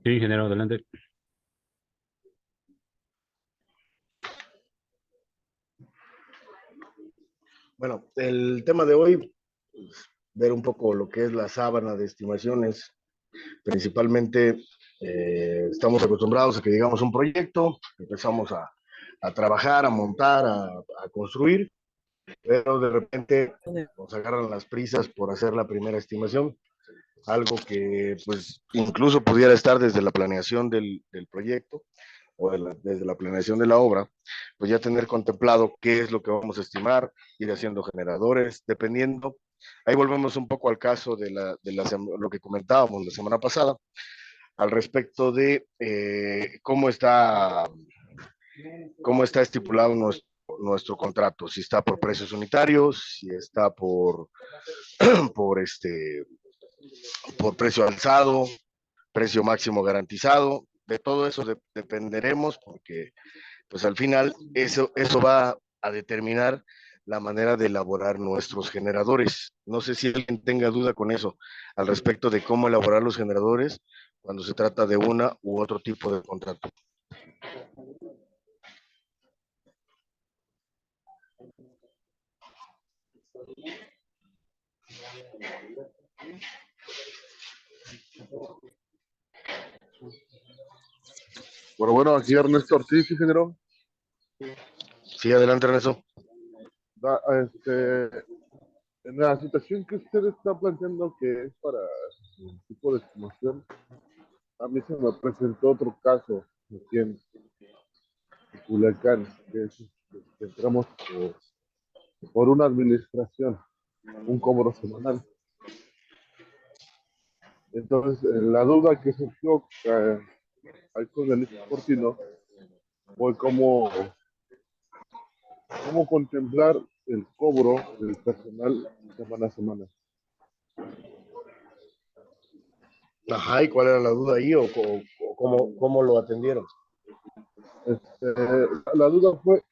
Sí, ingeniero, adelante. Bueno, el tema de hoy, ver un poco lo que es la sábana de estimaciones. Principalmente estamos acostumbrados a que llegamos a un proyecto, empezamos a trabajar, a montar, a construir, pero de repente nos agarran las prisas por hacer la primera estimación, algo que pues incluso pudiera estar desde la planeación del proyecto o desde la planeación de la obra, pues ya tener contemplado qué es lo que vamos a estimar, ir haciendo generadores, dependiendo. Ahí volvemos un poco al caso lo que comentábamos la semana pasada, al respecto de cómo está estipulado nuestro contrato, si está por precios unitarios, si está por, por precio alzado, precio máximo garantizado. De todo eso dependeremos porque pues al final eso va a determinar la manera de elaborar nuestros generadores. No sé si alguien tenga duda con eso al respecto de cómo elaborar los generadores cuando se trata de una u otro tipo de contrato. Bueno, aquí Ernesto Ortiz, ingeniero. Sí, adelante, Ernesto. En la situación que usted está planteando que es para un tipo de estimación, a mí se me presentó otro caso aquí en Culiacán, que es que entramos por una administración, un cobro semanal. Entonces, la duda que surgió ahí con el Portino fue cómo contemplar el cobro del personal semana a semana. Ajá, ¿y cuál era la duda ahí o cómo lo atendieron? La duda fue,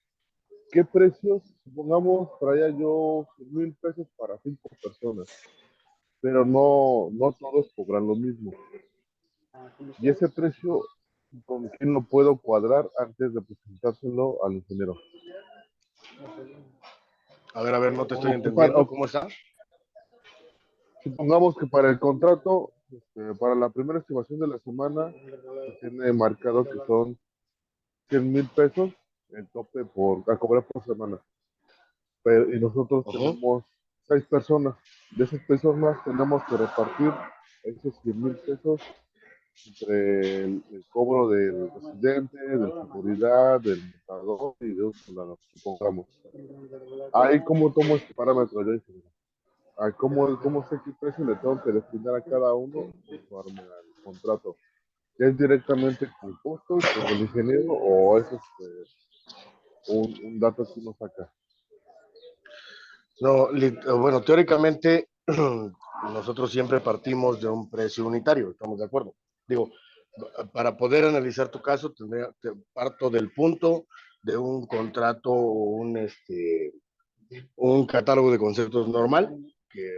¿qué precios? Supongamos, traía yo 1,000 pesos para 5 personas, pero no todos cobran lo mismo. Y ese precio, ¿con quién lo puedo cuadrar antes de presentárselo al ingeniero? A ver, no te estoy O para- entendiendo. o- ¿Cómo está? Supongamos que para el contrato, para la primera estimación de la semana, se tiene marcado que son 100,000 pesos el tope a cobrar por semana. Y nosotros tenemos 6 personas. De esas personas tenemos que repartir esos 100,000 pesos entre el cobro del residente, de seguridad, del montador y de un soldado, supongamos. Ahí, ¿cómo tomo este parámetro yo, ingeniero? ¿Cómo sé qué precio le tengo que destinar a cada uno conforme al contrato? ¿Es directamente con costos, con el ingeniero, o es un dato que uno saca? No, bueno, teóricamente nosotros siempre partimos de un precio unitario, ¿estamos de acuerdo? Digo, para poder analizar tu caso, parto del punto de un contrato o un catálogo de conceptos normal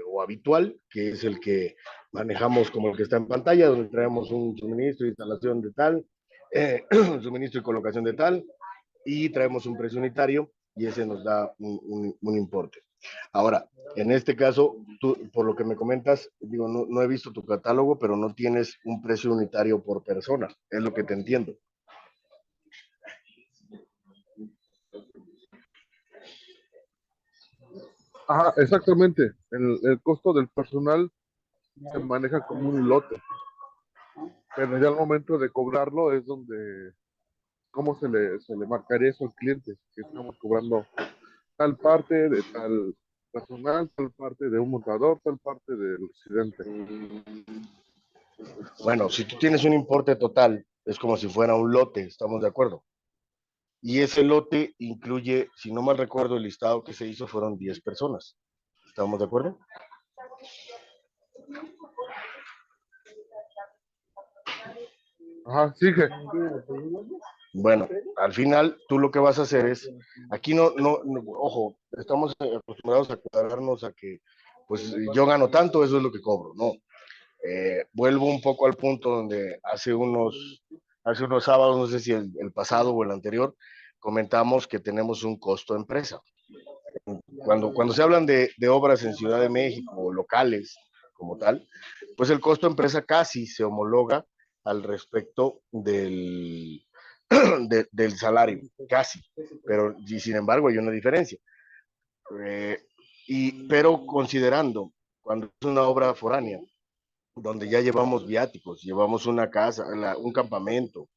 o habitual, que es el que manejamos como el que está en pantalla, donde traemos un suministro, instalación de tal, suministro y colocación de tal, y traemos un precio unitario y ese nos da un importe. Ahora, en este caso, tú, por lo que me comentas, digo, no he visto tu catálogo, pero no tienes un precio unitario por persona, es lo que te entiendo. Ajá, exactamente. El costo del personal se maneja como un lote, pero ya al momento de cobrarlo es donde, ¿cómo se le marcaría eso al cliente? Que estamos cobrando tal parte de tal personal, tal parte de un montador, tal parte del residente. Bueno, si tú tienes un importe total, es como si fuera un lote, ¿estamos de acuerdo? Y ese lote incluye, si no mal recuerdo, el listado que se hizo fueron 10 personas. ¿Estamos de acuerdo? Ajá, sigue. Bueno, al final tú lo que vas a hacer es, aquí ojo, estamos acostumbrados a cuadrarnos a que pues yo gano tanto, eso es lo que cobro. No, vuelvo un poco al punto donde hace unos sábados, no sé si el pasado o el anterior, comentamos que tenemos un costo empresa. Cuando se hablan de obras en Ciudad de México, locales como tal, pues el costo empresa casi se homologa al respecto del salario, casi, pero y sin embargo hay una diferencia. Pero considerando, cuando es una obra foránea, donde ya llevamos viáticos, llevamos una casa, campamento,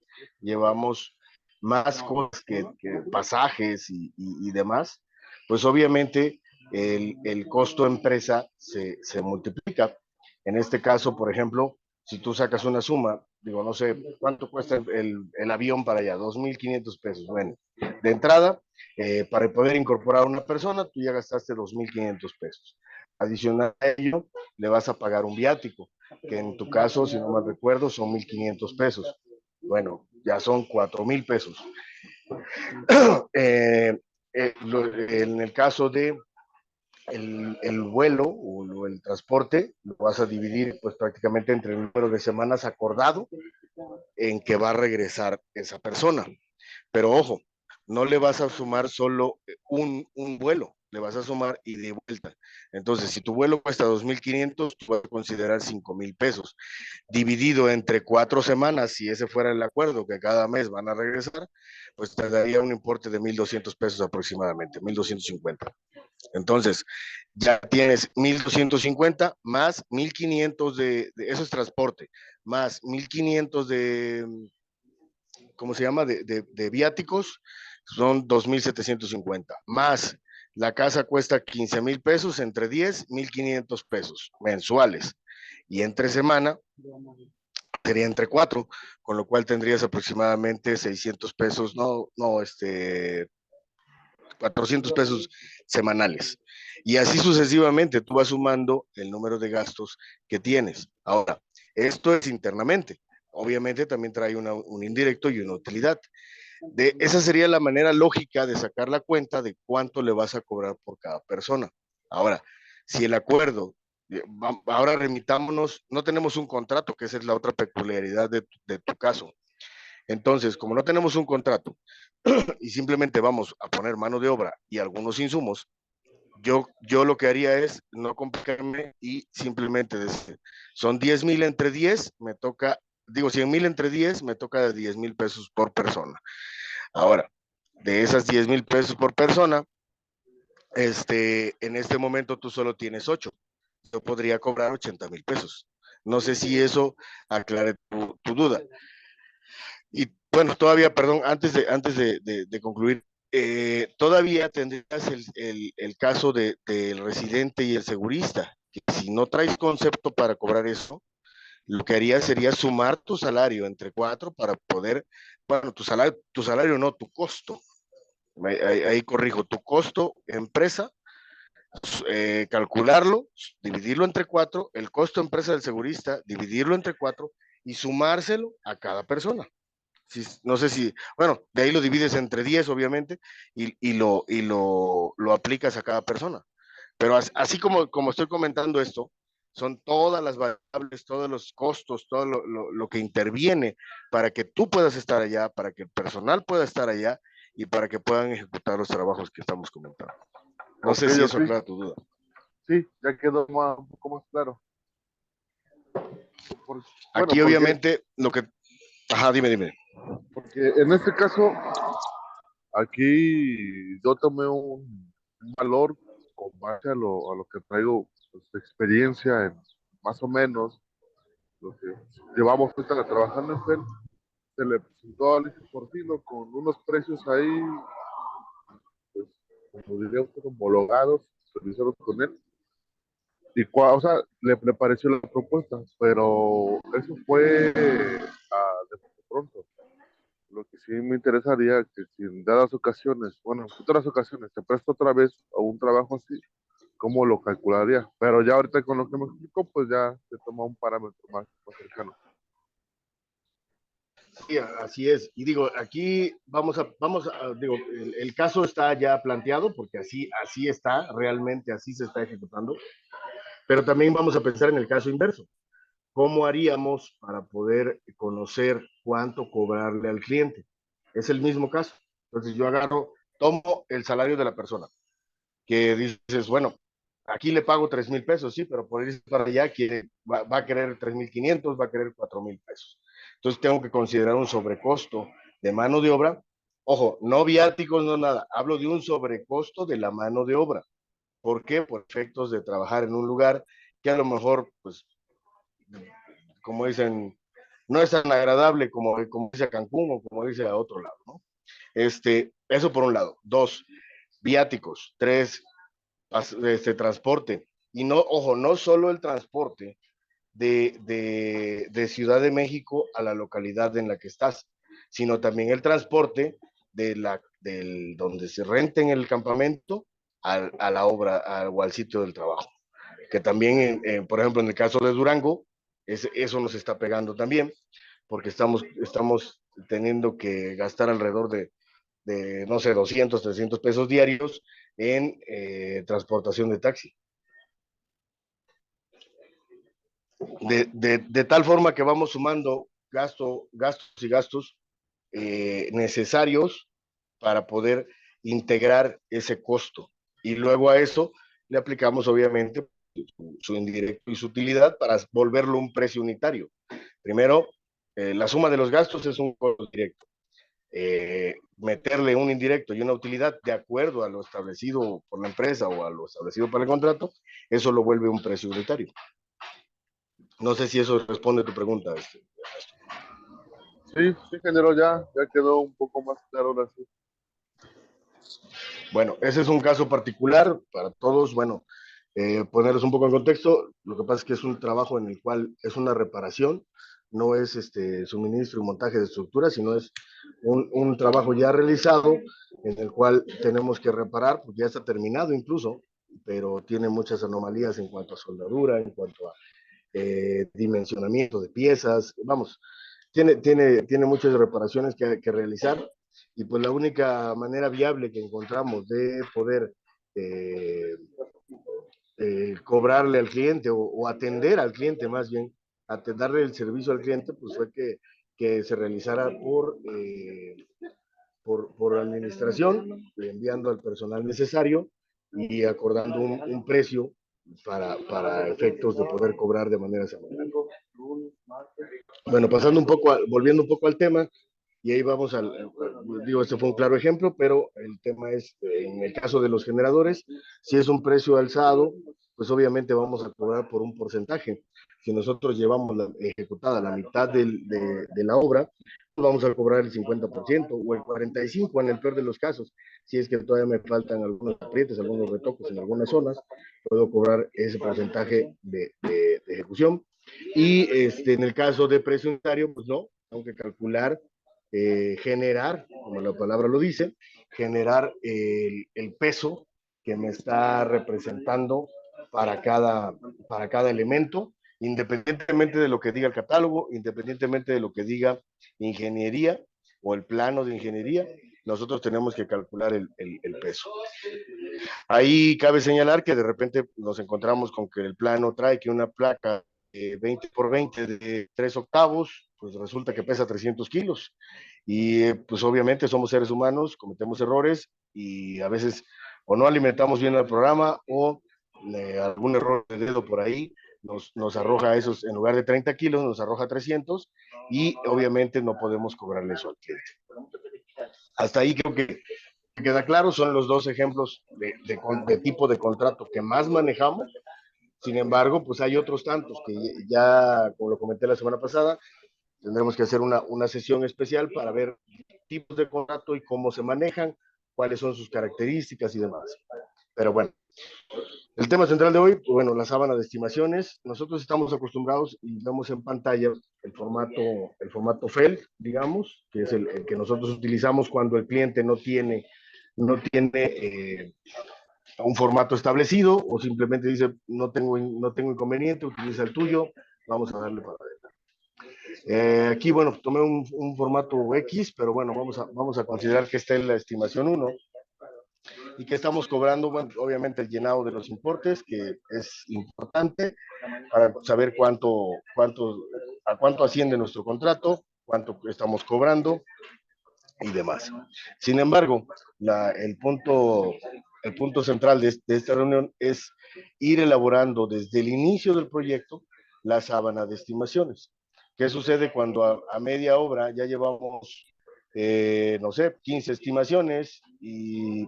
llevamos más cosas que pasajes y demás, pues obviamente el costo empresa se multiplica. En este caso, por ejemplo, si tú sacas una suma, digo, no sé, ¿cuánto cuesta el avión para allá? 2,500 pesos. Bueno, de entrada, para poder incorporar a una persona, tú ya gastaste 2,500 pesos. Adicional a ello, le vas a pagar un viático, que en tu caso, si no mal recuerdo, son 1,500 pesos. Bueno, ya son 4,000 pesos. En el caso de el vuelo o el transporte, lo vas a dividir pues prácticamente entre el número de semanas acordado en que va a regresar esa persona. Pero ojo, no le vas a sumar solo un vuelo, le vas a sumar ida y de vuelta. Entonces, si tu vuelo cuesta 2,500, puedes considerar 5,000 pesos. Dividido entre 4 semanas, si ese fuera el acuerdo, que cada mes van a regresar, pues te daría un importe de 1,200 pesos aproximadamente, 1,250. Entonces, ya tienes 1,250 más 1,500 eso es transporte, más 1,500 ¿cómo se llama? De viáticos, son 2,750, más la casa cuesta 15,000 pesos, entre 10, 1,500 pesos mensuales, y entre semana sería entre 4, con lo cual tendrías aproximadamente 600 pesos, 400 pesos semanales. Y así sucesivamente, tú vas sumando el número de gastos que tienes. Ahora, esto es internamente. Obviamente también trae un indirecto y una utilidad. Esa sería la manera lógica de sacar la cuenta de cuánto le vas a cobrar por cada persona. Ahora, si el acuerdo, ahora remitámonos, no tenemos un contrato, que esa es la otra peculiaridad de tu caso. Entonces, como no tenemos un contrato y simplemente vamos a poner mano de obra y algunos insumos, yo lo que haría es no complicarme y simplemente decir, son 10,000 entre 10, me toca, digo 100,000 entre 10, me toca de 10,000 pesos por persona. Ahora, de esas 10,000 pesos por persona, en este momento tú solo tienes 8. Yo podría cobrar 80,000 pesos. No sé si eso aclare tu duda. Y bueno, todavía, perdón, antes de concluir, todavía tendrías el caso del residente y el segurista, que si no traes concepto para cobrar eso, lo que harías sería sumar tu salario entre 4 para poder, bueno, tu salario no, tu costo. Ahí corrijo, tu costo empresa, calcularlo, dividirlo entre 4, el costo empresa del segurista, dividirlo entre 4 y sumárselo a cada persona. No sé si, bueno, de ahí lo divides entre 10, obviamente, y lo aplicas a cada persona. Pero así como estoy comentando esto, son todas las variables, todos los costos, todo lo que interviene para que tú puedas estar allá, para que el personal pueda estar allá y para que puedan ejecutar los trabajos que estamos comentando. No sé si eso aclara tu duda. Sí, ya quedó un poco más claro. Aquí obviamente lo que... Ajá, dime. Porque en este caso, aquí yo tomé un valor con base a lo que traigo pues, de experiencia en más o menos lo que llevamos ahorita trabajando en FEN. Se le presentó a Alicia Portino con unos precios ahí, pues, como diría usted, homologados, revisados con él. Y o sea, le pareció la propuesta, pero eso fue de pronto. Lo que sí me interesaría que si en dadas ocasiones, bueno, en futuras ocasiones, te presto otra vez a un trabajo así, ¿cómo lo calcularía? Pero ya ahorita con lo que me explicó, pues ya se toma un parámetro más cercano. Sí, así es. Y digo, aquí digo, el caso está ya planteado porque así está, realmente así se está ejecutando. Pero también vamos a pensar en el caso inverso. ¿Cómo haríamos para poder conocer cuánto cobrarle al cliente? Es el mismo caso. Entonces yo agarro, tomo el salario de la persona, que dices, bueno, aquí le pago 3,000 pesos, sí, pero por irse para allá va a querer 3,500, va a querer 4,000 pesos. Entonces tengo que considerar un sobrecosto de mano de obra. Ojo, no viáticos, no nada. Hablo de un sobrecosto de la mano de obra. ¿Por qué? Por efectos de trabajar en un lugar que a lo mejor, pues, como dicen, no es tan agradable como dice a Cancún o como dice a otro lado, ¿no? Eso por un lado. Dos, viáticos. Tres, transporte. Y no, ojo, no solo el transporte de Ciudad de México a la localidad en la que estás, sino también el transporte del donde se renten el campamento a la obra o al sitio del trabajo. Que también, por ejemplo, en el caso de Durango, eso nos está pegando también, porque estamos teniendo que gastar alrededor de, no sé, 200, 300 pesos diarios en transportación de taxi. De tal forma que vamos sumando gastos y gastos necesarios para poder integrar ese costo. Y luego a eso le aplicamos, obviamente, su indirecto y su utilidad para volverlo un precio unitario. Primero, la suma de los gastos es un costo directo. Meterle un indirecto y una utilidad de acuerdo a lo establecido por la empresa o a lo establecido para el contrato, eso lo vuelve un precio unitario. No sé si eso responde a tu pregunta. Sí, sí, ingeniero, ya quedó un poco más claro ahora sí. Bueno, ese es un caso particular para todos. Bueno, ponerlos un poco en contexto, lo que pasa es que es un trabajo en el cual es una reparación, no es suministro y montaje de estructuras, sino es un trabajo ya realizado en el cual tenemos que reparar, porque ya está terminado incluso, pero tiene muchas anomalías en cuanto a soldadura, en cuanto a dimensionamiento de piezas, vamos, tiene muchas reparaciones que realizar y pues la única manera viable que encontramos de poder eh, cobrarle al cliente o atender al cliente más bien, darle el servicio al cliente, pues fue que se realizara por administración, enviando al personal necesario y acordando un precio para efectos de poder cobrar de manera semanal. Bueno, volviendo un poco al tema, y ahí vamos digo, este fue un claro ejemplo, pero el tema es, en el caso de los generadores, si es un precio alzado, pues obviamente vamos a cobrar por un porcentaje. Si nosotros llevamos ejecutada la mitad de la obra, vamos a cobrar el 50% o el 45% en el peor de los casos. Si es que todavía me faltan algunos aprietes, algunos retoques en algunas zonas, puedo cobrar ese porcentaje de ejecución. Y en el caso de precio unitario, pues no, tengo que calcular, generar, como la palabra lo dice, generar el peso que me está representando para cada elemento, independientemente de lo que diga el catálogo, independientemente de lo que diga ingeniería o el plano de ingeniería, nosotros tenemos que calcular el peso. Ahí cabe señalar que de repente nos encontramos con que el plano trae que una placa 20 por 20 de 3 octavos, pues resulta que pesa 300 kilos. Y pues obviamente somos seres humanos, cometemos errores y a veces o no alimentamos bien el programa o algún error de dedo por ahí nos arroja esos, en lugar de 30 kilos, nos arroja 300 y obviamente no podemos cobrarle eso al cliente. Hasta ahí creo que queda claro, son los dos ejemplos de tipo de contrato que más manejamos. Sin embargo, pues hay otros tantos que ya, como lo comenté la semana pasada, tendremos que hacer una sesión especial para ver tipos de contrato y cómo se manejan, cuáles son sus características y demás. Pero bueno, el tema central de hoy, pues bueno, la sábana de estimaciones. Nosotros estamos acostumbrados y vemos en pantalla el formato FEL, digamos, que es el que nosotros utilizamos cuando el cliente no tiene un formato establecido o simplemente dice no tengo inconveniente, utiliza el tuyo, vamos a darle para adelante. Aquí, bueno, tomé un formato X, pero bueno, vamos a considerar que esta es la estimación 1. y que estamos cobrando, bueno, obviamente el llenado de los importes, que es importante para saber a cuánto asciende nuestro contrato, cuánto estamos cobrando y demás. Sin embargo, el punto central de esta reunión es ir elaborando desde el inicio del proyecto la sábana de estimaciones. ¿Qué sucede cuando a media obra ya llevamos, no sé, 15 estimaciones y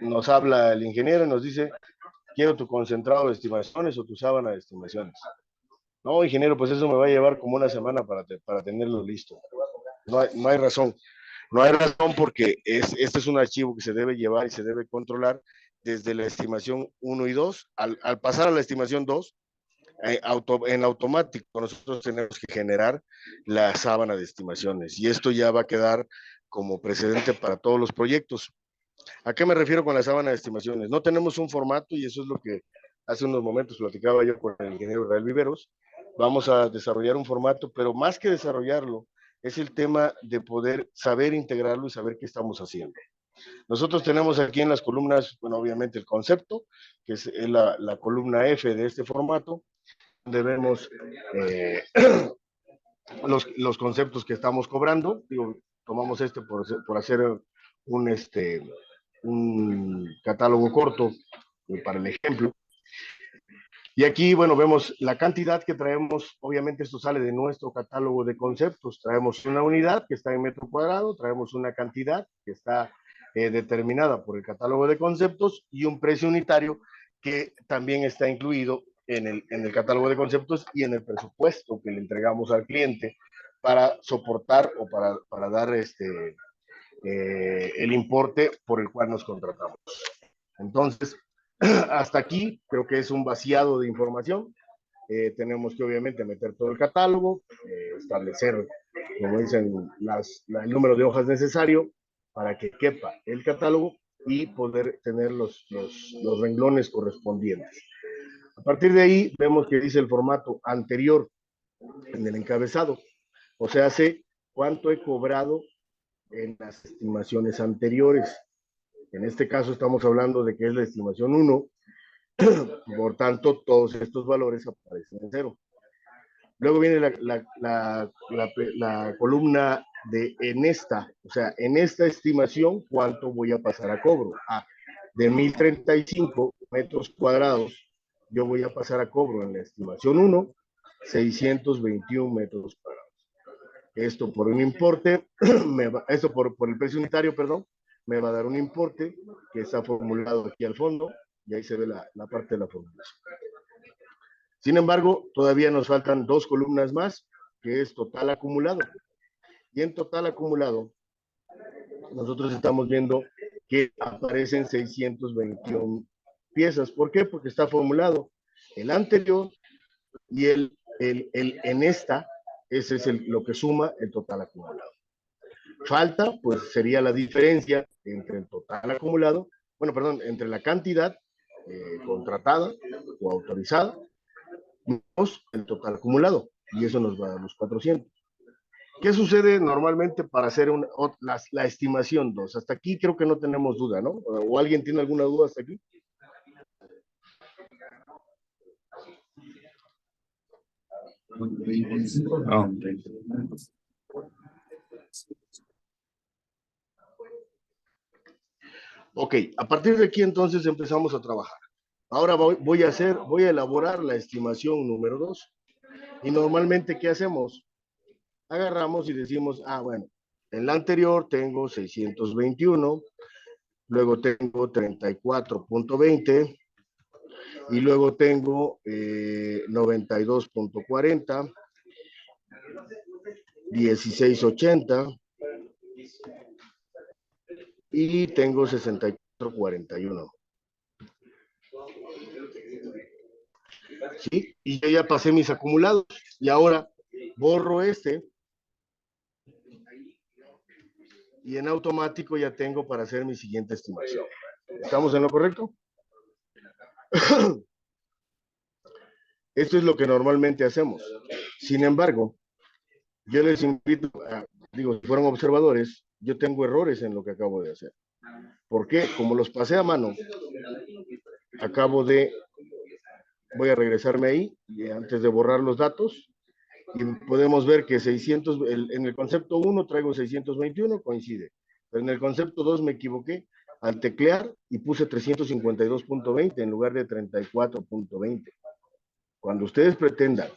nos habla el ingeniero y nos dice, quiero tu concentrado de estimaciones o tu sábana de estimaciones? No, ingeniero, pues eso me va a llevar como una semana para tenerlo listo. No hay razón. No hay razón porque este es un archivo que se debe llevar y se debe controlar desde la estimación 1 y 2. Al pasar a la estimación 2, en automático nosotros tenemos que generar la sábana de estimaciones y esto ya va a quedar como precedente para todos los proyectos. ¿A qué me refiero con la sábana de estimaciones? No tenemos un formato y eso es lo que hace unos momentos platicaba yo con el ingeniero Israel Viveros. Vamos a desarrollar un formato, pero más que desarrollarlo, es el tema de poder saber integrarlo y saber qué estamos haciendo. Nosotros tenemos aquí en las columnas, bueno, obviamente el concepto, que es la columna F de este formato, donde vemos los conceptos que estamos cobrando. Digo, tomamos por hacer un catálogo corto para el ejemplo. Y aquí, bueno, vemos la cantidad que traemos. Obviamente esto sale de nuestro catálogo de conceptos. Traemos una unidad que está en metro cuadrado, traemos una cantidad que está determinada por el catálogo de conceptos y un precio unitario que también está incluido en el catálogo de conceptos y en el presupuesto que le entregamos al cliente para soportar o para dar el importe por el cual nos contratamos. Entonces, hasta aquí creo que es un vaciado de información. Tenemos que obviamente meter todo el catálogo, establecer, como dicen, el número de hojas necesario para que quepa el catálogo y poder tener los renglones correspondientes. A partir de ahí vemos que dice el formato anterior en el encabezado, o sea, sé cuánto he cobrado en las estimaciones anteriores. En este caso estamos hablando de que es la estimación 1, por tanto todos estos valores aparecen en cero. Luego viene la columna de o sea, en esta estimación, ¿cuánto voy a pasar a cobro? De 1035 metros cuadrados, yo voy a pasar a cobro en la estimación 1, 621 metros cuadrados. Esto por un importe, esto por el precio unitario, perdón, me va a dar un importe que está formulado aquí al fondo, y ahí se ve la parte de la formulación. Sin embargo, todavía nos faltan 2 columnas más, que es total acumulado. Y en total acumulado, nosotros estamos viendo que aparecen 621 piezas. ¿Por qué? Porque está formulado el anterior y en esta, ese es lo que suma el total acumulado. Falta, pues sería la diferencia entre el total acumulado, bueno, perdón, entre la cantidad contratada o autorizada menos el total acumulado, y eso nos va a dar los 400. ¿Qué sucede normalmente para hacer la estimación 2? Hasta aquí creo que no tenemos duda, ¿no? ¿O alguien tiene alguna duda hasta aquí? Oh. Ok, a partir de aquí entonces empezamos a trabajar. Ahora voy a elaborar la estimación número 2. Y normalmente, ¿qué hacemos? Agarramos y decimos, bueno, en la anterior tengo 621, luego tengo 34.20 y luego tengo 92.40, 1680 y tengo 64.41. ¿Sí? Y yo ya pasé mis acumulados y ahora borro y en automático ya tengo para hacer mi siguiente estimación. ¿Estamos en lo correcto? Esto es lo que normalmente hacemos. Sin embargo, yo les invito, si fueron observadores, yo tengo errores en lo que acabo de hacer. ¿Por qué? Como los pasé a mano, voy a regresarme ahí, y antes de borrar los datos, y podemos ver que 600, en el concepto 1 traigo 621, coincide, pero en el concepto 2 me equivoqué al teclear y puse 352.20 en lugar de 34.20. Cuando ustedes pretendan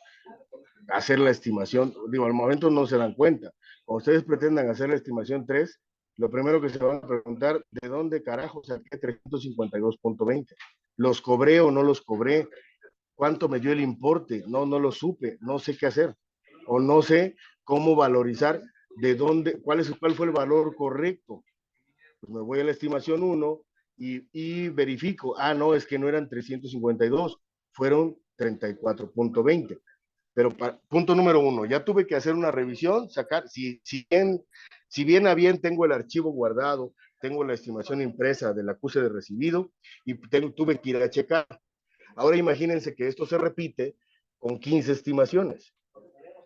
hacer la estimación, digo, al momento no se dan cuenta, cuando ustedes pretendan hacer la estimación 3, lo primero que se van a preguntar, ¿de dónde carajo saqué 352.20? ¿Los cobré o no los cobré? ¿Cuánto me dio el importe? No lo supe, no sé qué hacer, o no sé cómo valorizar de dónde, cuál fue el valor correcto. Pues me voy a la estimación 1 y verifico, no, es que no eran 352, fueron 34.20. Pero punto número 1, ya tuve que hacer una revisión, sacar, si bien a bien tengo el archivo guardado, tengo la estimación impresa del acuse de recibido y tuve que ir a checar. Ahora imagínense que esto se repite con 15 estimaciones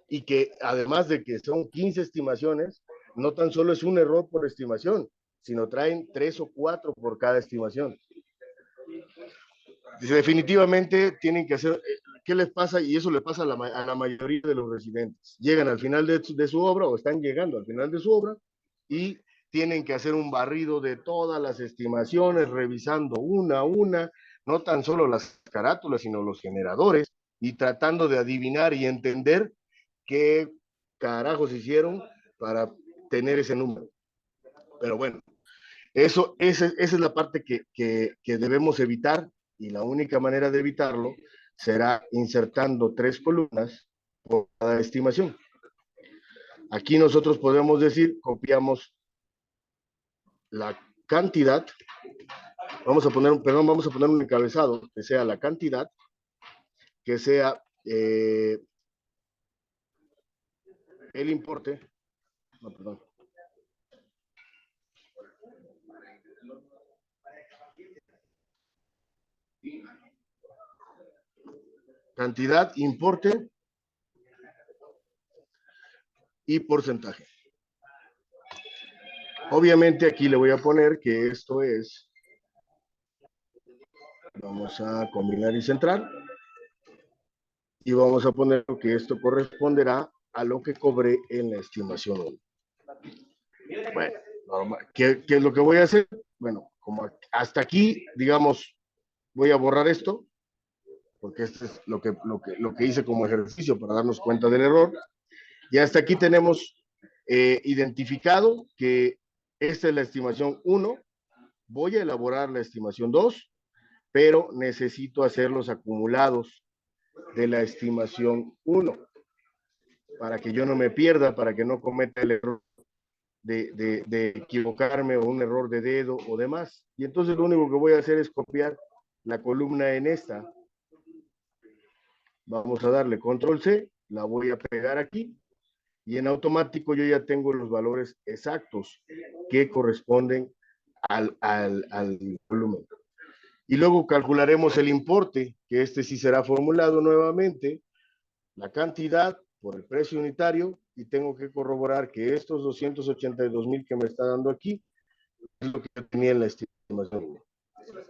y que además de que son 15 estimaciones, no tan solo es un error por estimación, sino traen 3 o 4 por cada estimación. Definitivamente tienen que hacer, ¿qué les pasa? Y eso le pasa a la mayoría de los residentes. Llegan al final de su obra o están llegando al final de su obra y tienen que hacer un barrido de todas las estimaciones, revisando una a una, no tan solo las carátulas, sino los generadores, y tratando de adivinar y entender qué carajos hicieron para tener ese número. Pero bueno, esa es la parte que debemos evitar, y la única manera de evitarlo será insertando 3 columnas por cada estimación. Aquí nosotros podemos decir, copiamos la cantidad, vamos a poner un encabezado que sea la cantidad, que sea el importe, no, perdón, cantidad, importe y porcentaje. Obviamente aquí le voy a poner que esto es, vamos a combinar y centrar, y vamos a poner que esto corresponderá a lo que cobré en la estimación 1. Bueno, ¿qué es lo que voy a hacer? Bueno, como hasta aquí, digamos, voy a borrar esto, porque esto es lo que hice como ejercicio para darnos cuenta del error. Y hasta aquí tenemos identificado que esta es la estimación 1, voy a elaborar la estimación 2, pero necesito hacer los acumulados de la estimación 1 para que yo no me pierda, para que no cometa el error de equivocarme o un error de dedo o demás. Y entonces lo único que voy a hacer es copiar la columna en esta. Vamos a darle control C, la voy a pegar aquí y en automático yo ya tengo los valores exactos que corresponden al volumen. Y luego calcularemos el importe, que este sí será formulado nuevamente, la cantidad por el precio unitario, y tengo que corroborar que estos 282,000 que me está dando aquí es lo que yo tenía en la estimación.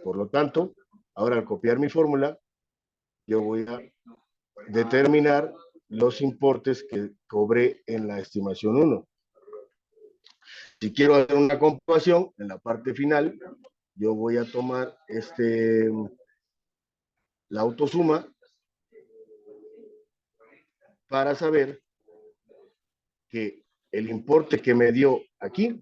Por lo tanto, ahora al copiar mi fórmula, yo voy a determinar los importes que cobré en la estimación 1. Si quiero hacer una comprobación, en la parte final, yo voy a tomar la autosuma para saber que el importe que me dio aquí,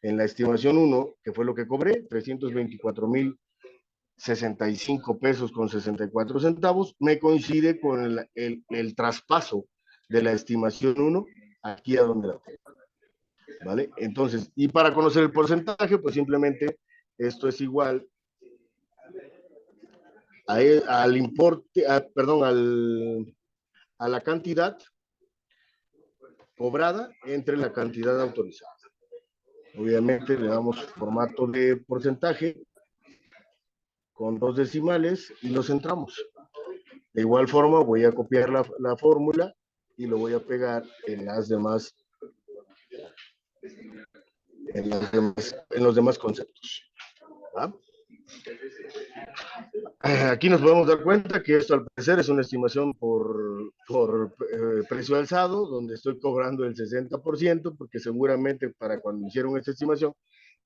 en la estimación 1, que fue lo que cobré, 324,065 pesos con 64 centavos, me coincide con el traspaso de la estimación 1 aquí a donde la tengo. ¿Vale? Entonces, y para conocer el porcentaje, pues simplemente esto es igual al importe, perdón, a la cantidad cobrada entre la cantidad autorizada. Obviamente le damos formato de porcentaje con 2 decimales y lo centramos. De igual forma voy a copiar la fórmula y lo voy a pegar en en los demás conceptos. ¿Va? Aquí nos podemos dar cuenta que esto al parecer es una estimación por precio alzado, donde estoy cobrando el 60%, porque seguramente para cuando hicieron esta estimación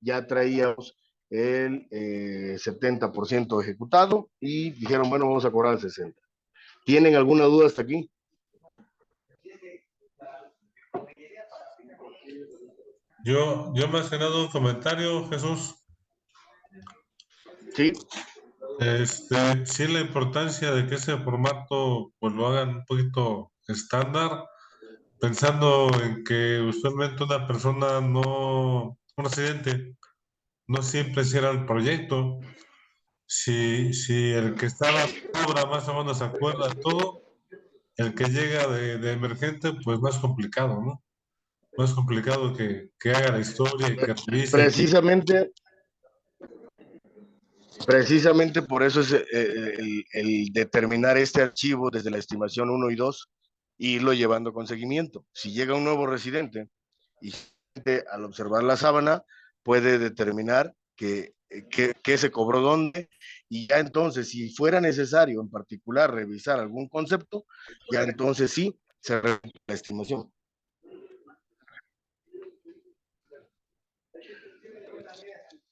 ya traíamos el 70% ejecutado y dijeron, bueno, vamos a cobrar el 60%. ¿Tienen alguna duda hasta aquí? Yo más que nada un comentario, Jesús. Sí. Sí, la importancia de que ese formato pues lo hagan un poquito estándar, pensando en que usualmente una persona no, un residente, no siempre cierra el proyecto. Si el que estaba cobra más o menos acuerda todo, el que llega de emergente, pues más complicado, ¿no? Más complicado que haga la historia y que revise. Precisamente por eso es el determinar este archivo desde la estimación 1 y 2 e irlo llevando con seguimiento. Si llega un nuevo residente y al observar la sábana puede determinar qué se cobró dónde, y ya entonces si fuera necesario en particular revisar algún concepto, ya entonces sí se repite la estimación.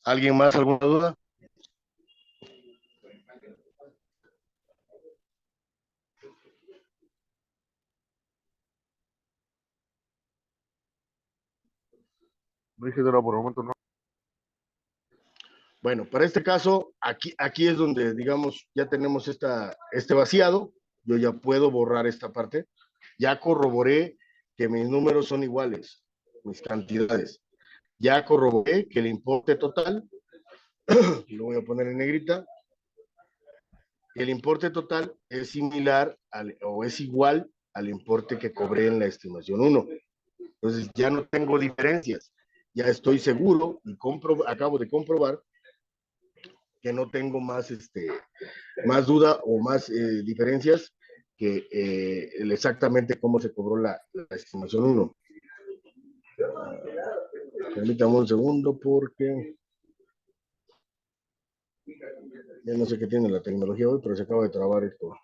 ¿Alguien más alguna duda? Ingeniero, por el momento no. Bueno, para este caso, aquí es donde, digamos, ya tenemos este vaciado. Yo ya puedo borrar esta parte. Ya corroboré que mis números son iguales, mis cantidades. Ya corroboré que el importe total, lo voy a poner en negrita, el importe total es similar o es igual al importe que cobré en la estimación 1. Entonces ya no tengo diferencias. Ya estoy seguro y acabo de comprobar que no tengo más duda o más diferencias que exactamente cómo se cobró la estimación 1. Permítame un segundo porque ya no sé qué tiene la tecnología hoy, pero se acaba de trabar esto.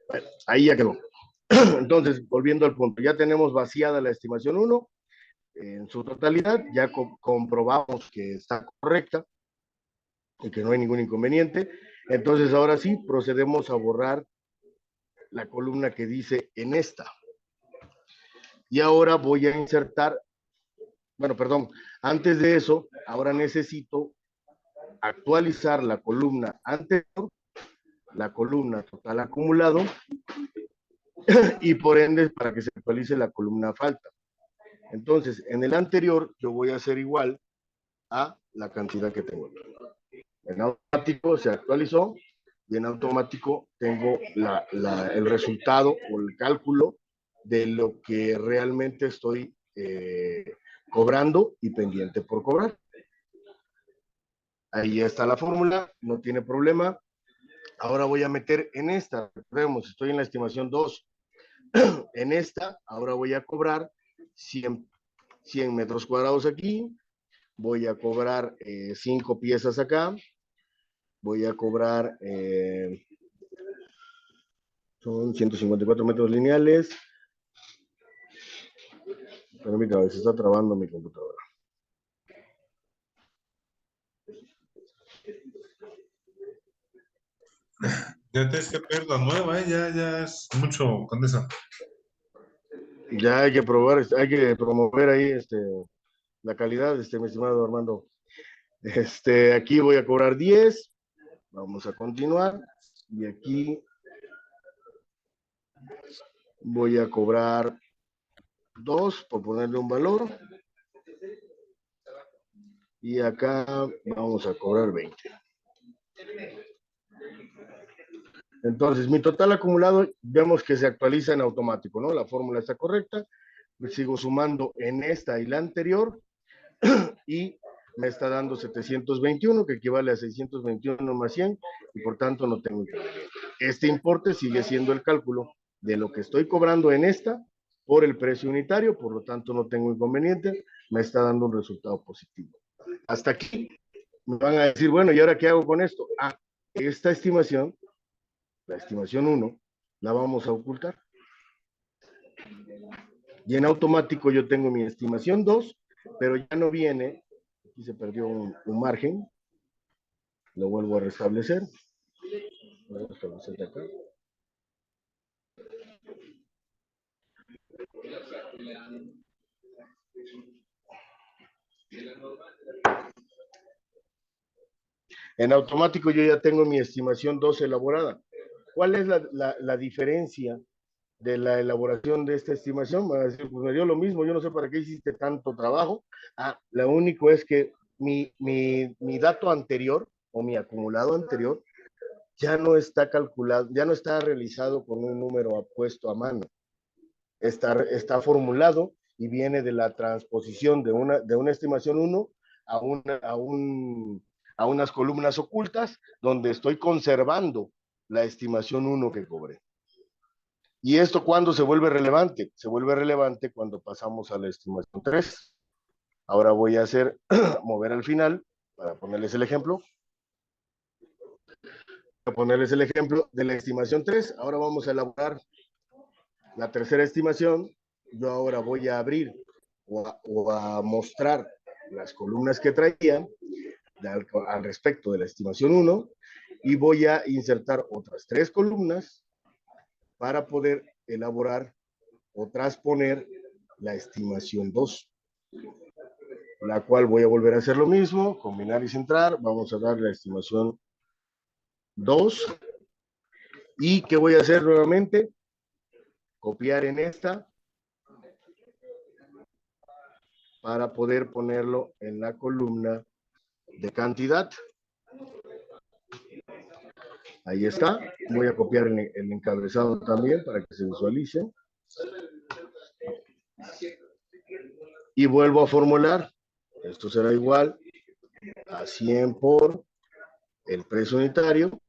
Bueno, ahí ya quedó. Entonces, volviendo al punto, ya tenemos vaciada la estimación 1 en su totalidad, ya comprobamos que está correcta y que no hay ningún inconveniente. Entonces, ahora sí, procedemos a borrar la columna que dice en esta. Y ahora voy a insertar, bueno, perdón, antes de eso, ahora necesito actualizar la columna anterior, la columna total acumulado, y por ende para que se actualice la columna falta. Entonces, en el anterior yo voy a hacer igual a la cantidad que tengo. En automático se actualizó y en automático tengo el resultado o el cálculo de lo que realmente estoy cobrando y pendiente por cobrar. Ahí está la fórmula, no tiene problema. Ahora voy a meter en esta, recordemos, estoy en la estimación 2. En esta, ahora voy a cobrar 100 metros cuadrados aquí, voy a cobrar 5 piezas acá, voy a cobrar, son 154 metros lineales. Permítame, se está trabando mi computadora. Ya tienes que pedir la nueva, ya es mucho con esa. Ya hay que probar, hay que promover ahí la calidad, mi estimado Armando. Aquí voy a cobrar 10. Vamos a continuar. Y aquí voy a cobrar 2 por ponerle un valor. Y acá vamos a cobrar 20. Entonces, mi total acumulado, vemos que se actualiza en automático, ¿no? La fórmula está correcta. sigo sumando en esta y la anterior y me está dando 721, que equivale a 621 más 100, y por tanto no tengo inconveniente. Este importe sigue siendo el cálculo de lo que estoy cobrando en esta por el precio unitario, por lo tanto no tengo inconveniente, me está dando un resultado positivo. Hasta aquí me van a decir, bueno, ¿y ahora qué hago con esto? Ah, esta estimación, la estimación 1, la vamos a ocultar. Y en automático yo tengo mi estimación 2, pero ya no viene, aquí se perdió un margen, lo vuelvo a restablecer. Voy a restablecer acá. En automático yo ya tengo mi estimación 2 elaborada. ¿Cuál es la diferencia de la elaboración de esta estimación? Van a decir, pues me dio lo mismo, yo no sé para qué hiciste tanto trabajo. Ah, lo único es que mi dato anterior o mi acumulado anterior ya no está calculado, ya no está realizado con un número puesto a mano. Está formulado y viene de la transposición de una estimación 1 a unas columnas ocultas donde estoy conservando la estimación 1 que cobré. ¿Y esto cuándo se vuelve relevante? Se vuelve relevante cuando pasamos a la estimación 3. Ahora voy a hacer mover al final para ponerles el ejemplo. Voy a ponerles el ejemplo de la estimación 3. Ahora vamos a elaborar la tercera estimación. Yo ahora voy a abrir o a mostrar las columnas que traía al respecto de la estimación 1 y voy a insertar otras 3 columnas para poder elaborar o transponer la estimación 2, la cual voy a volver a hacer lo mismo, combinar y centrar. Vamos a dar la estimación 2 y ¿qué voy a hacer nuevamente? Copiar en esta para poder ponerlo en la columna de cantidad. Ahí está. Voy a copiar el encabezado también para que se visualice. Y vuelvo a formular. Esto será igual a 100 por el precio unitario.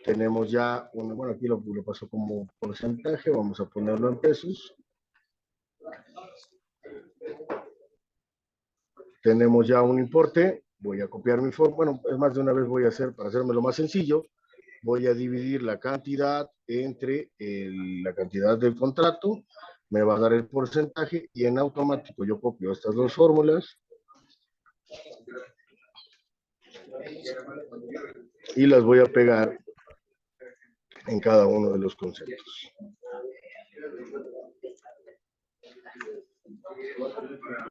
Tenemos ya, bueno, aquí lo paso como porcentaje. Vamos a ponerlo en pesos. Tenemos ya un importe. Voy a copiar mi fórmula. Bueno, es más, de una vez voy a hacer, para hacerme lo más sencillo, voy a dividir la cantidad entre la cantidad del contrato, me va a dar el porcentaje y en automático yo copio estas dos fórmulas y las voy a pegar en cada uno de los conceptos.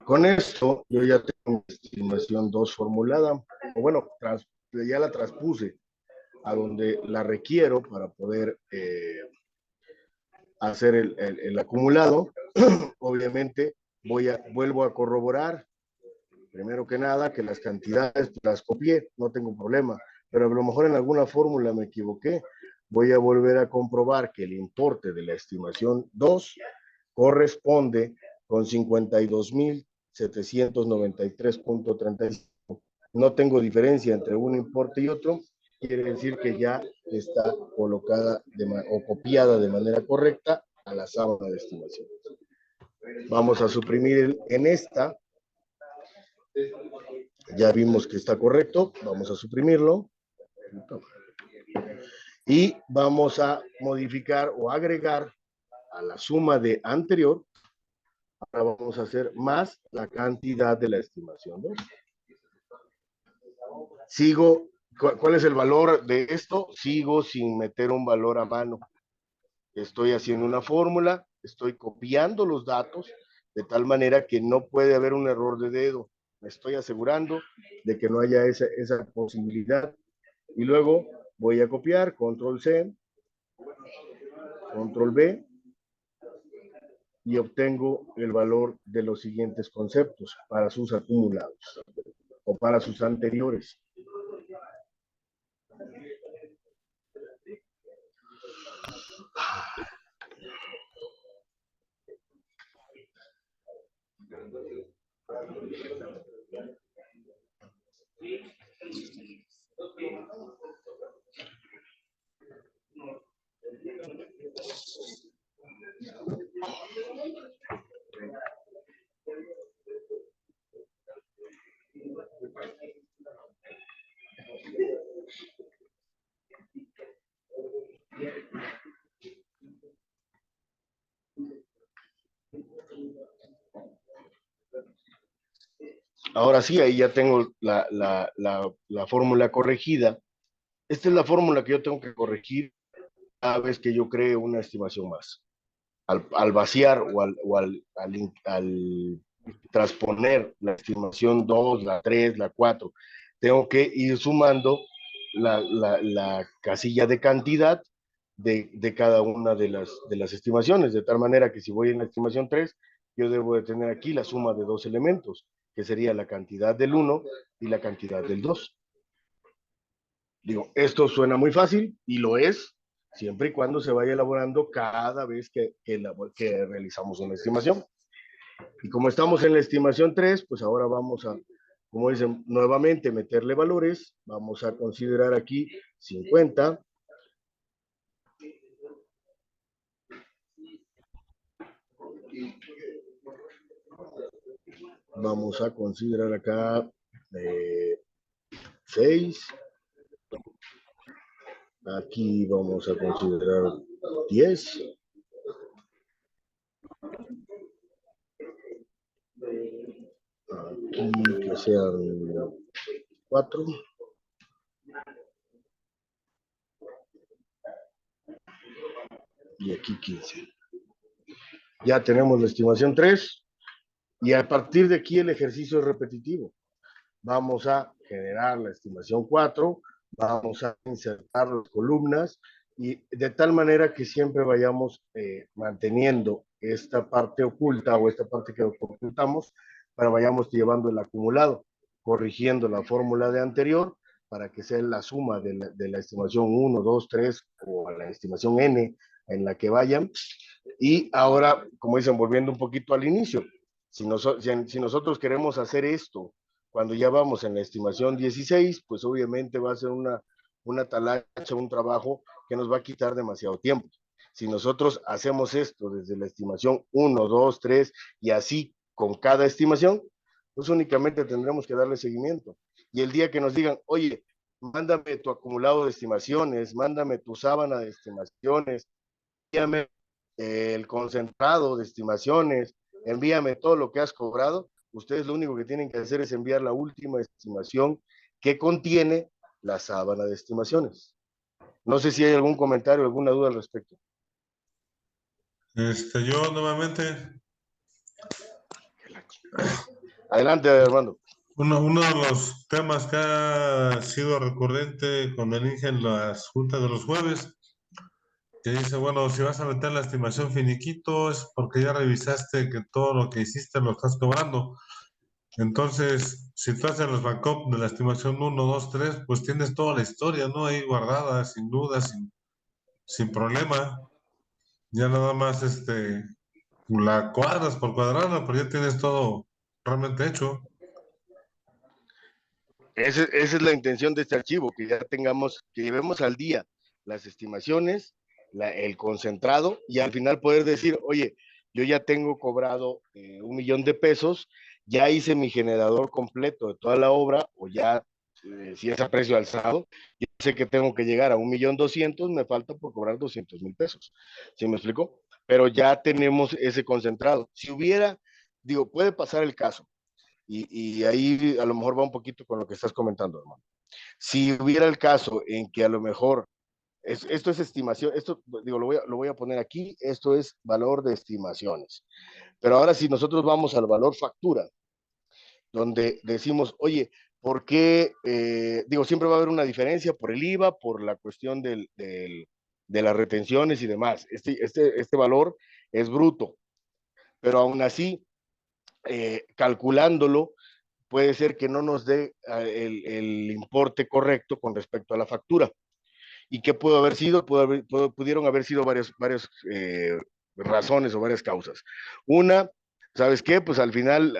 Con esto yo ya tengo mi estimación 2 formulada, o bueno, ya la transpuse a donde la requiero para poder hacer el acumulado. Obviamente vuelvo a corroborar, primero que nada, que las cantidades las copié, no tengo problema, pero a lo mejor en alguna fórmula me equivoqué. Voy a volver a comprobar que el importe de la estimación 2 corresponde con 52,793.35. No tengo diferencia entre un importe y otro, quiere decir que ya está colocada o copiada de manera correcta a la sábana de estimación. Vamos a suprimir en esta. Ya vimos que está correcto. Vamos a suprimirlo. Y vamos a modificar o agregar a la suma de anterior. Ahora vamos a hacer más la cantidad de la estimación, ¿no? Sigo. ¿Cuál es el valor de esto? Sigo sin meter un valor a mano. Estoy haciendo una fórmula, estoy copiando los datos de tal manera que no puede haber un error de dedo. Me estoy asegurando de que no haya esa posibilidad. Y luego voy a copiar, control C, control V, y obtengo el valor de los siguientes conceptos para sus acumulados o para sus anteriores. Ahora sí, ahí ya tengo la fórmula corregida. Esta es la fórmula que yo tengo que corregir cada vez que yo cree una estimación más. Al vaciar al transponer la estimación 2, la 3, la 4, tengo que ir sumando la casilla de cantidad de cada una de las estimaciones, de tal manera que si voy en la estimación 3, yo debo de tener aquí la suma de dos elementos, que sería la cantidad del 1 y la cantidad del 2. Digo, esto suena muy fácil y lo es, siempre y cuando se vaya elaborando cada vez que realizamos una estimación. Y como estamos en la estimación 3, pues ahora vamos a, como dicen, nuevamente meterle valores. Vamos a considerar aquí 50. Vamos a considerar acá 6. Aquí vamos a considerar 10. Aquí que sean 4. Y aquí 15. Ya tenemos la estimación 3. Y a partir de aquí el ejercicio es repetitivo. Vamos a generar la estimación 4, vamos a insertar las columnas y de tal manera que siempre vayamos manteniendo esta parte oculta o esta parte que ocultamos para vayamos llevando el acumulado, corrigiendo la fórmula de anterior para que sea la suma de la estimación 1, 2, 3 o la estimación n en la que vayan. Y ahora, como dicen, volviendo un poquito al inicio, si nosotros queremos hacer esto cuando ya vamos en la estimación 16, pues obviamente va a ser una talacha, un trabajo que nos va a quitar demasiado tiempo. Si nosotros hacemos esto desde la estimación 1, 2, 3 y así con cada estimación, pues únicamente tendremos que darle seguimiento. Y el día que nos digan, oye, mándame tu acumulado de estimaciones, mándame tu sábana de estimaciones, envíame el concentrado de estimaciones, envíame todo lo que has cobrado, ustedes lo único que tienen que hacer es enviar la última estimación que contiene la sábana de estimaciones. No sé si hay algún comentario, alguna duda al respecto. Yo nuevamente, Adelante, Armando. uno de los temas que ha sido recurrente con el INGE en las juntas de los jueves, que dice, bueno, si vas a meter la estimación finiquito es porque ya revisaste que todo lo que hiciste lo estás cobrando. Entonces, si tú haces los backup de la estimación 1, 2, 3, pues tienes toda la historia, ¿no? Ahí guardada, sin duda, sin problema. Ya nada más, la cuadras por cuadrarla, pero ya tienes todo realmente hecho. Esa es la intención de este archivo, que ya tengamos, que llevemos al día las estimaciones, el concentrado, y al final poder decir, oye, yo ya tengo cobrado 1,000,000 de pesos, ya hice mi generador completo de toda la obra, o ya, si es a precio alzado, yo sé que tengo que llegar a 1,200,000, me falta por cobrar 200,000 pesos. ¿Sí me explico? Pero ya tenemos ese concentrado. Si hubiera, digo, puede pasar el caso, y ahí a lo mejor va un poquito con lo que estás comentando, hermano. Si hubiera el caso en que a lo mejor, esto es estimación, esto digo, lo voy a poner aquí, esto es valor de estimaciones. Pero ahora si nosotros vamos al valor factura, donde decimos, oye, ¿por qué? Digo, siempre va a haber una diferencia por el IVA, por la cuestión de las retenciones y demás. Este valor es bruto, pero aún así, calculándolo, puede ser que no nos dé el importe correcto con respecto a la factura. ¿Y qué pudo haber sido? Pudieron haber sido varias razones o varias causas. Una, ¿sabes qué? Pues al final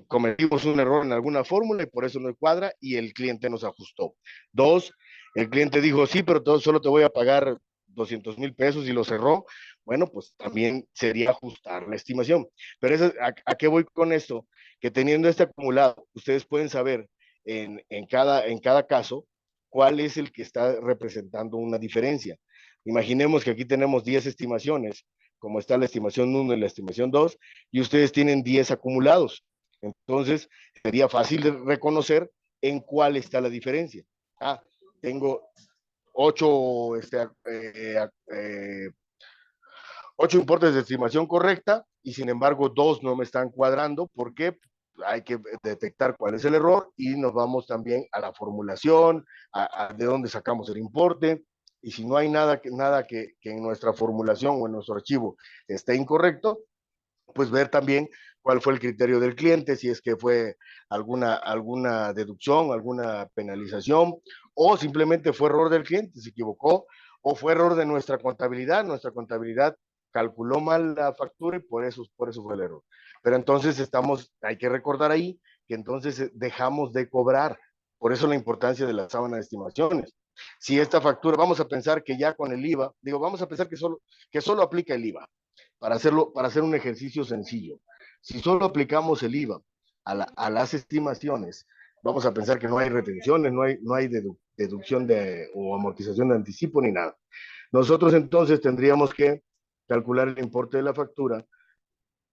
cometimos un error en alguna fórmula y por eso no cuadra y el cliente nos ajustó. Dos, el cliente dijo, sí, pero solo te voy a pagar 200,000 pesos y lo cerró. Bueno, pues también sería ajustar la estimación. Pero eso, ¿a qué voy con esto? Que teniendo este acumulado, ustedes pueden saber en cada caso cuál es el que está representando una diferencia. Imaginemos que aquí tenemos 10 estimaciones, como está la estimación 1 y la estimación 2, y ustedes tienen 10 acumulados. Entonces, sería fácil de reconocer en cuál está la diferencia. Ah, tengo 8, 8 importes de estimación correcta y sin embargo 2 no me están cuadrando. ¿Por qué? Hay que detectar cuál es el error y nos vamos también a la formulación, de dónde sacamos el importe. Y si no hay nada que en nuestra formulación o en nuestro archivo esté incorrecto, pues ver también cuál fue el criterio del cliente, si es que fue alguna deducción, alguna penalización, o simplemente fue error del cliente, se equivocó, o fue error de nuestra contabilidad calculó mal la factura y por eso fue el error. Pero entonces hay que recordar ahí que entonces dejamos de cobrar, por eso la importancia de la sábana de estimaciones. Si esta factura, vamos a pensar que ya con el IVA, vamos a pensar que solo aplica el IVA, para hacer un ejercicio sencillo. Si solo aplicamos el IVA a las estimaciones, vamos a pensar que no hay retenciones, no hay deducción o amortización de anticipo ni nada. Nosotros entonces tendríamos que calcular el importe de la factura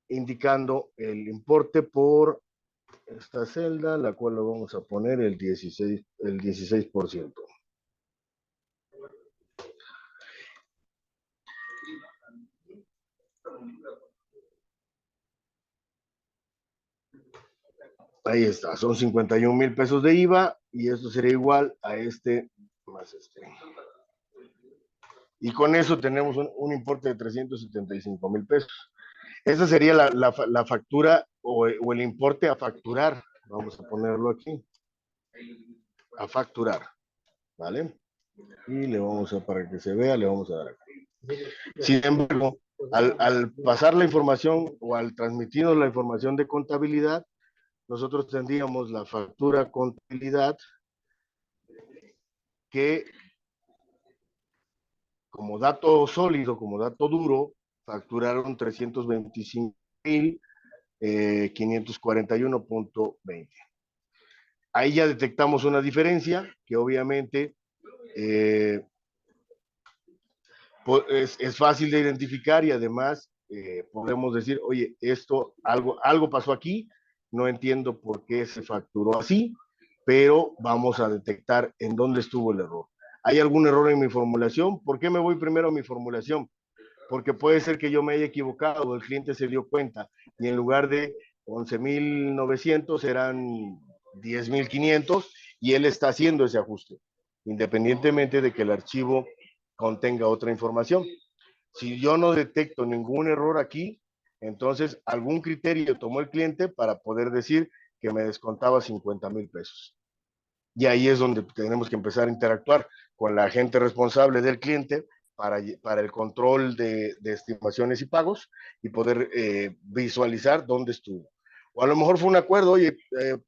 indicando el importe por esta celda, la cual lo vamos a poner el 16%. Ahí está, son 51,000 pesos de IVA y esto sería igual a este más este. Y con eso tenemos un importe de 375,000 pesos. Esa sería la factura o el importe a facturar. Vamos a ponerlo aquí. A facturar. ¿Vale? Y le vamos para que se vea, le vamos a dar aquí. Sin embargo, al pasar la información o al transmitirnos la información de contabilidad, nosotros tendríamos la factura contabilidad que como dato sólido, como dato duro, facturaron 325,541.20. Ahí ya detectamos una diferencia que obviamente es fácil de identificar y además podemos decir, oye, algo pasó aquí, no entiendo por qué se facturó así, pero vamos a detectar en dónde estuvo el error. ¿Hay algún error en mi formulación? ¿Por qué me voy primero a mi formulación? Porque puede ser que yo me haya equivocado, el cliente se dio cuenta y en lugar de 11,900 eran 10,500 y él está haciendo ese ajuste, independientemente de que el archivo contenga otra información. Si yo no detecto ningún error aquí, entonces algún criterio tomó el cliente para poder decir que me descontaba 50,000 pesos. Y ahí es donde tenemos que empezar a interactuar con la agente responsable del cliente para el control de estimaciones y pagos y poder visualizar dónde estuvo. O a lo mejor fue un acuerdo, oye,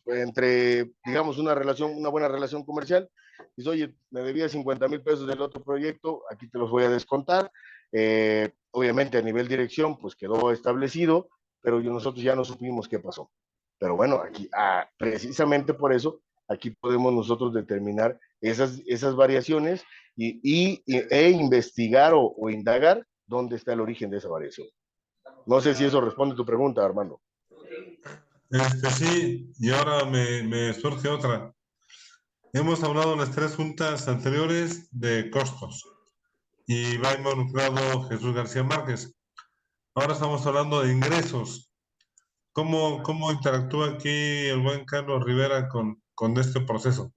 entre, digamos, una buena relación comercial, dice, oye, me debía 50,000 pesos del otro proyecto, aquí te los voy a descontar. Obviamente a nivel dirección, pues quedó establecido, pero nosotros ya no supimos qué pasó. Pero bueno, aquí, precisamente por eso, aquí podemos nosotros determinar esas variaciones e investigar o indagar dónde está el origen de esa variación. No sé si eso responde a tu pregunta, Armando. Sí, y ahora me surge otra. Hemos hablado en las 3 juntas anteriores de costos y va involucrado Jesús García Márquez. Ahora estamos hablando de ingresos. ¿Cómo interactúa aquí el buen Carlos Rivera con este proceso?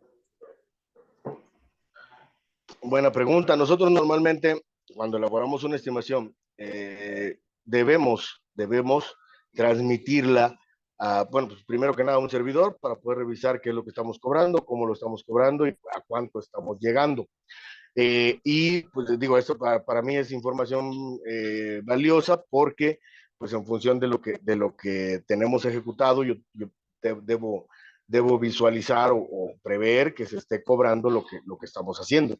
Buena pregunta. Nosotros normalmente, cuando elaboramos una estimación, debemos transmitirla bueno, pues primero que nada a un servidor para poder revisar qué es lo que estamos cobrando, cómo lo estamos cobrando y a cuánto estamos llegando. Y pues digo, esto para mí es información valiosa porque pues en función de lo que tenemos ejecutado, yo debo visualizar o prever que se esté cobrando lo que estamos haciendo.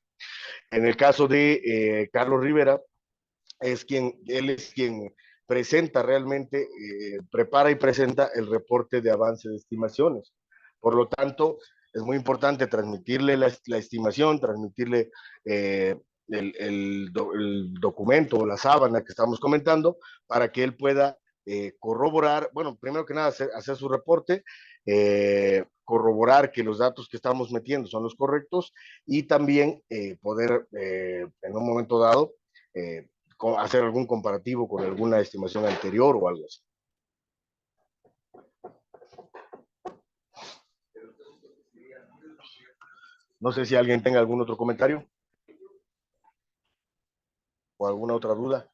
En el caso de Carlos Rivera, él es quien presenta realmente, prepara y presenta el reporte de avance de estimaciones. Por lo tanto, es muy importante transmitirle la estimación, transmitirle el documento o la sábana que estamos comentando para que él pueda corroborar, bueno, primero que nada, hacer su reporte, corroborar que los datos que estamos metiendo son los correctos y también poder, en un momento dado, hacer algún comparativo con alguna estimación anterior o algo así. No sé si alguien tenga algún otro comentario o alguna otra duda.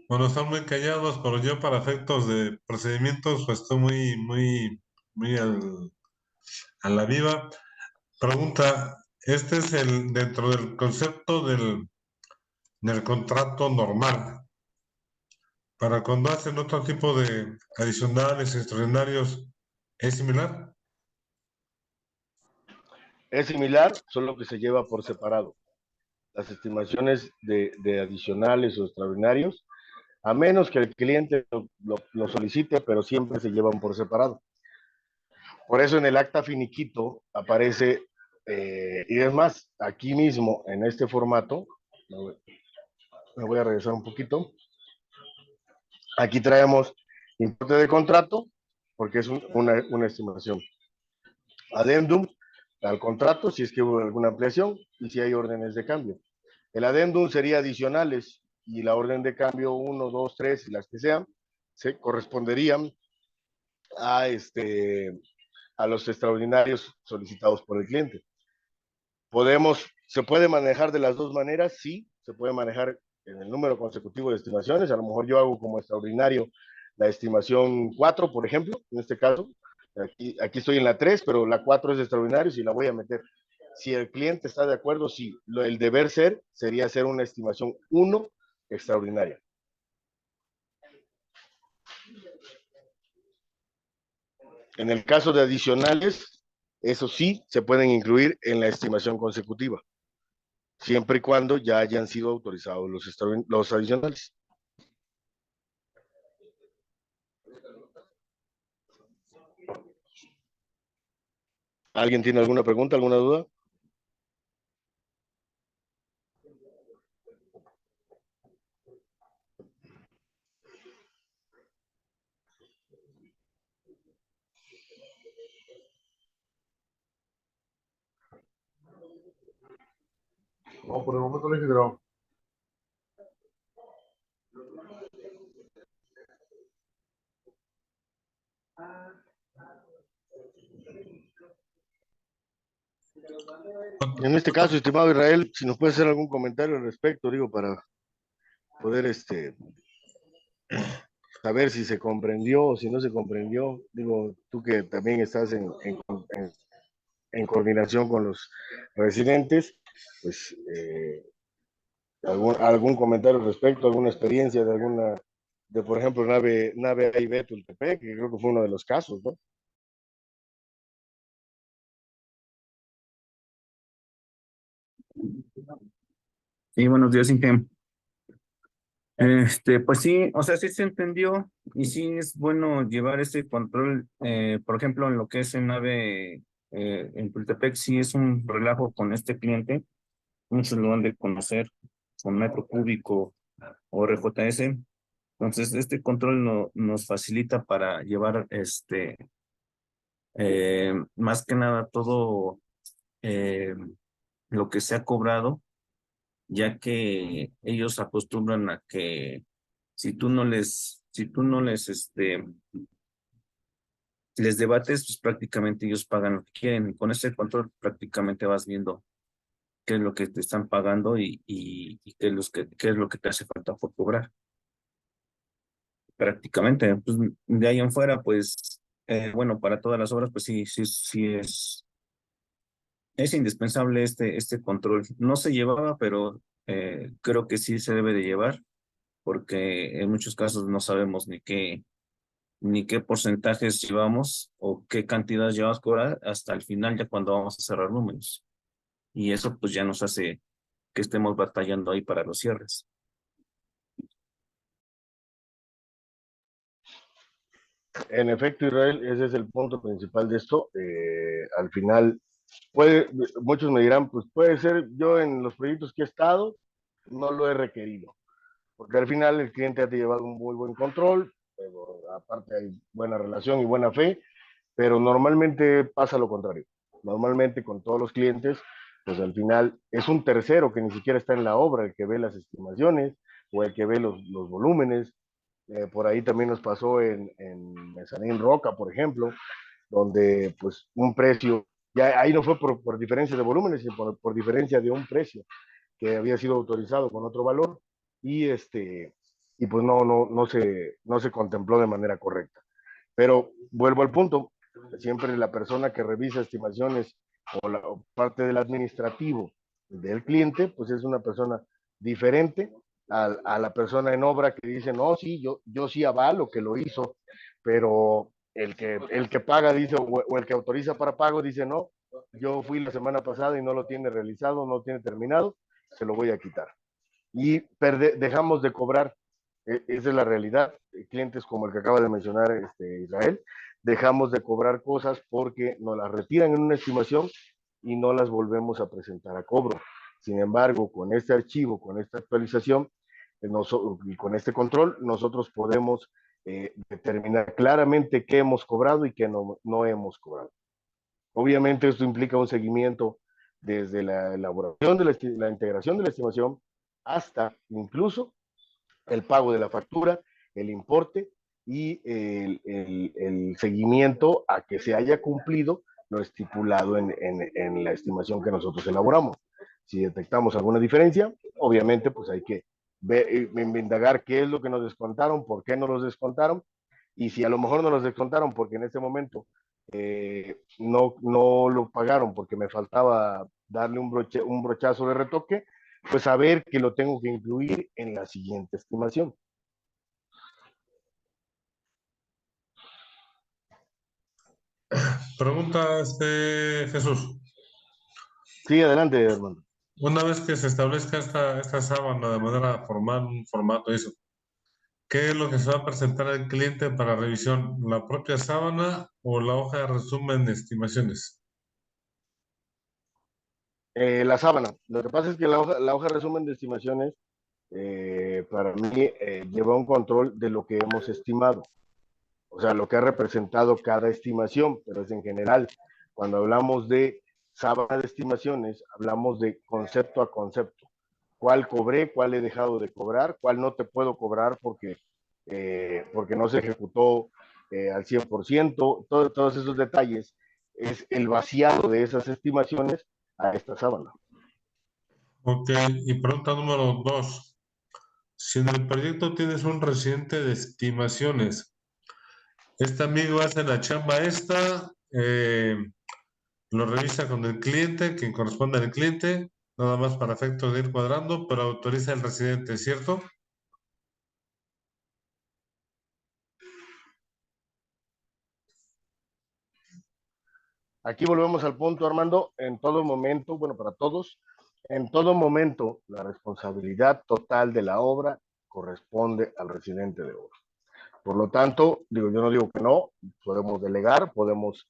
Bueno, están muy callados, pero yo para efectos de procedimientos, pues estoy muy a la viva. Pregunta, este es dentro del concepto del contrato normal. Para cuando hacen otro tipo de adicionales, extraordinarios, ¿es similar? Es similar, solo que se lleva por separado. Las estimaciones de adicionales o extraordinarios, a menos que el cliente lo solicite, pero siempre se llevan por separado. Por eso en el acta finiquito aparece, y es más, aquí mismo, en este formato, me voy a regresar un poquito. Aquí traemos importe de contrato, porque es una estimación. Adendum al contrato, si es que hubo alguna ampliación, y si hay órdenes de cambio. El adendum sería adicionales, y la orden de cambio 1, 2, 3, y las que sean, se corresponderían a, a los extraordinarios solicitados por el cliente. Se puede manejar de las dos maneras, sí, se puede manejar en el número consecutivo de estimaciones, a lo mejor yo hago como extraordinario la estimación 4, por ejemplo, en este caso, aquí estoy en la 3, pero la 4 es extraordinario, si la voy a meter. Si el cliente está de acuerdo, sí, el deber ser sería hacer una estimación 1 extraordinaria. En el caso de adicionales, eso sí se pueden incluir en la estimación consecutiva, siempre y cuando ya hayan sido autorizados los adicionales. ¿Alguien tiene alguna pregunta, alguna duda? No, por el momento le ingeniero. En este caso, estimado Israel, si nos puede hacer algún comentario al respecto, digo, para poder saber si se comprendió o si no se comprendió. Digo, tú que también estás en coordinación con los residentes, pues algún comentario al respecto, alguna experiencia de por ejemplo, nave A y B Tultepec, que creo que fue uno de los casos, ¿no? Sí, buenos días, Inge. Pues sí, o sea, sí se entendió y sí es bueno llevar ese control, por ejemplo, en lo que es en AVE, en Tultepec, sí es un relajo con este cliente, muchos lo han de conocer con metro cúbico o RJS, entonces este control nos facilita para llevar, más que nada todo eh, lo que se ha cobrado, ya que ellos acostumbran a que si tú no les, les debates, pues prácticamente ellos pagan lo que quieren. Y con ese control prácticamente vas viendo qué es lo que te están pagando y qué es lo que te hace falta por cobrar. Prácticamente, pues de ahí en fuera, pues, bueno, para todas las obras, pues sí, sí, sí es es indispensable este control. No se llevaba, pero creo que sí se debe de llevar, porque en muchos casos no sabemos ni qué porcentajes llevamos o qué cantidad llevamos a cobrar hasta el final, ya cuando vamos a cerrar números. Y eso pues ya nos hace que estemos batallando ahí para los cierres. En efecto, Israel, ese es el punto principal de esto. Al final, muchos me dirán, pues puede ser, yo en los proyectos que he estado, no lo he requerido, porque al final el cliente ha llevado un muy buen control, pero aparte hay buena relación y buena fe, pero normalmente pasa lo contrario. Normalmente con todos los clientes, pues al final es un tercero que ni siquiera está en la obra, el que ve las estimaciones o el que ve los volúmenes. Por ahí también nos pasó en Mezanín Roca, por ejemplo, donde pues un precio, ya ahí no fue por diferencia de volúmenes, sino por diferencia de un precio que había sido autorizado con otro valor y y pues no se contempló de manera correcta. Pero vuelvo al punto, siempre la persona que revisa estimaciones o parte del administrativo del cliente, pues es una persona diferente a la persona en obra que dice, no, sí, yo sí avalo que lo hizo, pero el que paga dice, o el que autoriza para pago dice, no, yo fui la semana pasada y no lo tiene realizado, no tiene terminado, se lo voy a quitar. Y dejamos de cobrar, esa es la realidad, clientes como el que acaba de mencionar Israel, dejamos de cobrar cosas porque nos las retiran en una estimación y no las volvemos a presentar a cobro. Sin embargo, con este archivo, con esta actualización y con este control, nosotros podemos determinar claramente qué hemos cobrado y qué no hemos cobrado. Obviamente esto implica un seguimiento desde la elaboración de la integración de la estimación hasta incluso el pago de la factura, el importe y el seguimiento a que se haya cumplido lo estipulado en la estimación que nosotros elaboramos. Si detectamos alguna diferencia, obviamente pues hay que indagar qué es lo que nos descontaron, por qué no los descontaron, y si a lo mejor no los descontaron porque en este momento no lo pagaron porque me faltaba darle un brochazo de retoque, pues saber que lo tengo que incluir en la siguiente estimación. Pregunta Jesús. Sí, adelante, hermano. Una vez que se establezca esta sábana de manera formal, un formato y eso, ¿qué es lo que se va a presentar al cliente para revisión? ¿La propia sábana o la hoja de resumen de estimaciones? La sábana. Lo que pasa es que la hoja de resumen de estimaciones para mí lleva un control de lo que hemos estimado, o sea, lo que ha representado cada estimación, pero es en general. Cuando hablamos de sábana de estimaciones, hablamos de concepto a concepto. ¿Cuál cobré, cuál he dejado de cobrar, cuál no te puedo cobrar porque no se ejecutó al 100%? Todos esos detalles es el vaciado de esas estimaciones a esta sábana. Ok, y pregunta número 2. Si en el proyecto tienes un residente de estimaciones, este amigo hace la chamba esta, lo revisa con el cliente, quien corresponde al cliente, nada más para efectos de ir cuadrando, pero autoriza al residente, ¿cierto? Aquí volvemos al punto, Armando, en todo momento, bueno, para todos, en todo momento la responsabilidad total de la obra corresponde al residente de obra. Por lo tanto, yo no digo que no, podemos delegar, podemos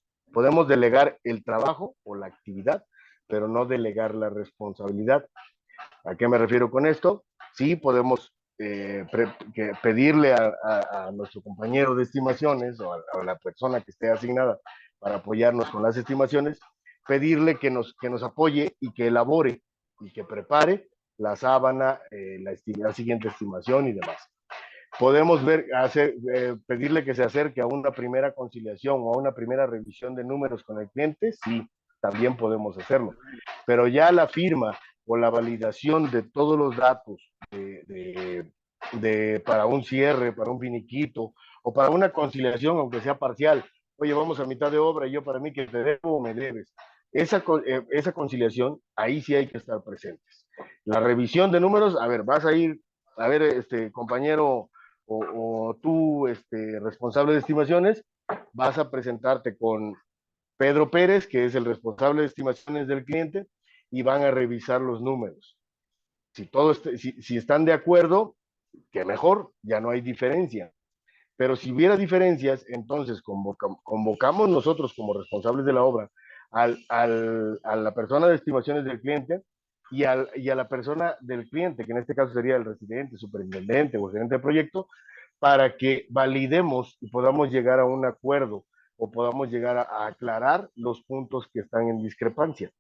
delegar el trabajo o la actividad, pero no delegar la responsabilidad. ¿A qué me refiero con esto? Sí, podemos pedirle a nuestro compañero de estimaciones o a la persona que esté asignada para apoyarnos con las estimaciones, pedirle que nos apoye y que elabore y que prepare la sábana, la siguiente estimación y demás. Podemos pedirle que se acerque a una primera conciliación o a una primera revisión de números con el cliente, sí, también podemos hacerlo. Pero ya la firma o la validación de todos los datos para un cierre, para un finiquito o para una conciliación, aunque sea parcial, oye, vamos a mitad de obra y yo para mí que te debo o me debes. esa conciliación, ahí sí hay que estar presentes. La revisión de números, a ver, vas a ir, a ver, compañero o tú, responsable de estimaciones, vas a presentarte con Pedro Pérez, que es el responsable de estimaciones del cliente, y van a revisar los números. Si están de acuerdo, que mejor, ya no hay diferencia. Pero si hubiera diferencias, entonces convocamos nosotros como responsables de la obra a la persona de estimaciones del cliente y a la persona del cliente, que en este caso sería el residente, superintendente o gerente de proyecto, para que validemos y podamos llegar a un acuerdo o podamos llegar a aclarar los puntos que están en discrepancia.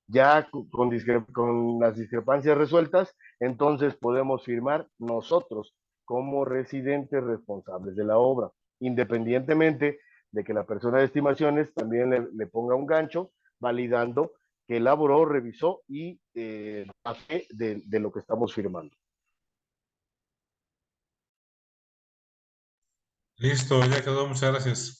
Ya con las discrepancias resueltas, entonces podemos firmar nosotros como residentes responsables de la obra, independientemente de que la persona de estimaciones también le ponga un gancho validando que elaboró, revisó y a fe de lo que estamos firmando. Listo, ya quedó, muchas gracias.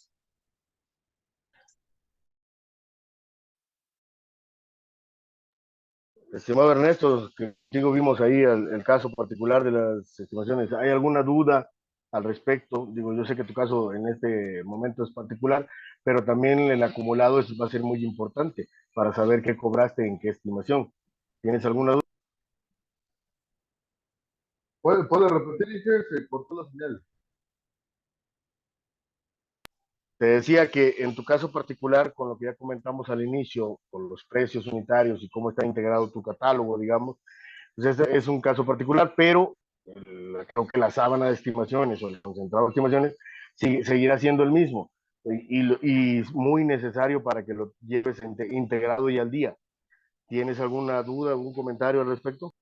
Estimado Ernesto, que contigo vimos ahí el caso particular de las estimaciones. ¿Hay alguna duda al respecto? Digo, yo sé que tu caso en este momento es particular, pero también el acumulado eso va a ser muy importante para saber qué cobraste en qué estimación. ¿Tienes alguna duda? ¿Puede repetir? Que se cortó la señal. Te decía que en tu caso particular, con lo que ya comentamos al inicio, con los precios unitarios y cómo está integrado tu catálogo, digamos, pues este es un caso particular, pero creo que la sábana de estimaciones o el concentrado de estimaciones seguirá siendo el mismo y muy necesario para que lo lleves integrado y al día. ¿Tienes alguna duda, algún comentario al respecto?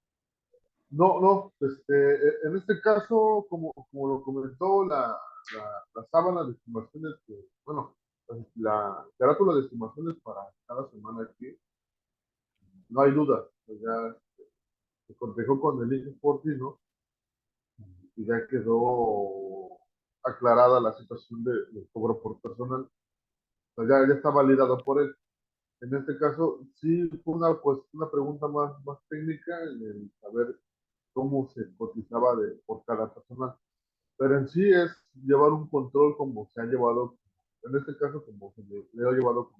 No, no, en este caso, como lo comentó la sábana de estimaciones, bueno, la carátula de estimaciones para cada semana aquí, no hay duda, pues ya se cortejó con el ICE Sporting, ¿no? Y ya quedó aclarada la situación de cobro por personal, pues ya está validado por él. En este caso, sí fue pues, una pregunta más técnica en el saber cómo se cotizaba por cada persona. Pero en sí es llevar un control como se ha llevado, en este caso como se le ha llevado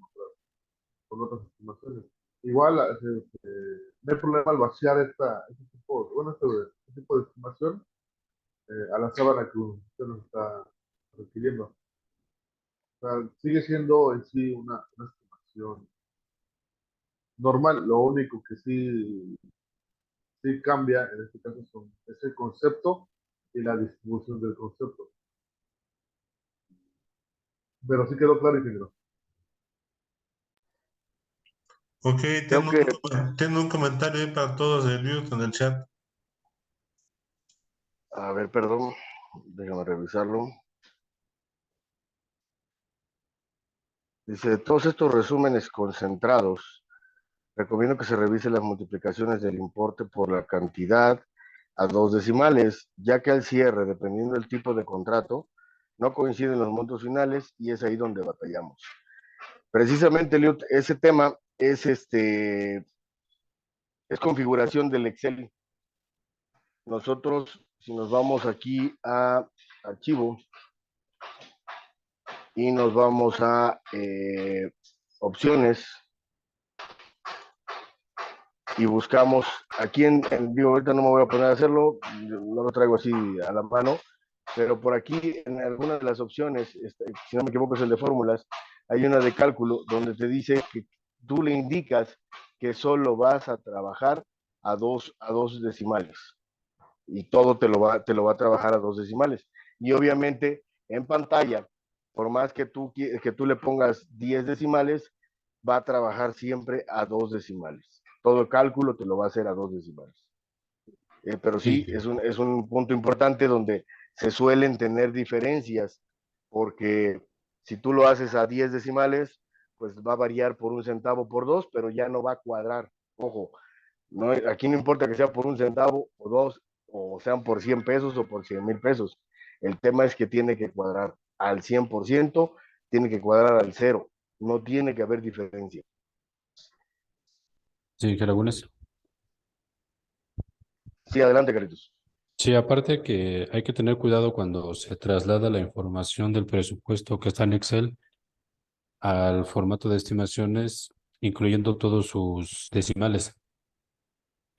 con otras estimaciones. Igual, no hay problema al vaciar este tipo de estimación a la sábana que usted nos está requiriendo. O sea, sigue siendo en sí una estimación normal, lo único que sí cambia en este caso es el concepto y la distribución del concepto. Pero sí quedó claro, ingeniero. Ok, Creo que, tengo un comentario ahí para todos de Liut en el chat. a ver, perdón, déjame revisarlo. Dice, todos estos resúmenes concentrados, recomiendo que se revise las multiplicaciones del importe por la cantidad a dos decimales, ya que al cierre, dependiendo del tipo de contrato, no coinciden los montos finales y es ahí donde batallamos. Precisamente, Liut, ese tema es configuración del Excel. Nosotros, si nos vamos aquí a archivo y nos vamos a opciones y buscamos aquí digo, ahorita no me voy a poner a hacerlo, no lo traigo así a la mano, pero por aquí en alguna de las opciones, si no me equivoco es el de fórmulas, hay una de cálculo donde te dice que tú le indicas que solo vas a trabajar a dos decimales y todo te lo va a trabajar a dos decimales. Y obviamente en pantalla, por más que tú le pongas 10 decimales, va a trabajar siempre a dos decimales. Todo el cálculo te lo va a hacer a dos decimales. Pero sí, Sí, es un punto importante donde se suelen tener diferencias, porque si tú lo haces a 10 decimales, pues va a variar por un centavo por dos, pero ya no va a cuadrar. Ojo, no, aquí no importa que sea por un centavo o dos, o sean por 100 pesos o por 100,000 pesos. El tema es que tiene que cuadrar al 100%, tiene que cuadrar al cero, no tiene que haber diferencia. Sí, que Lagunes. Sí, adelante, Carlitos. Sí, aparte que hay que tener cuidado cuando se traslada la información del presupuesto que está en Excel al formato de estimaciones, incluyendo todos sus decimales,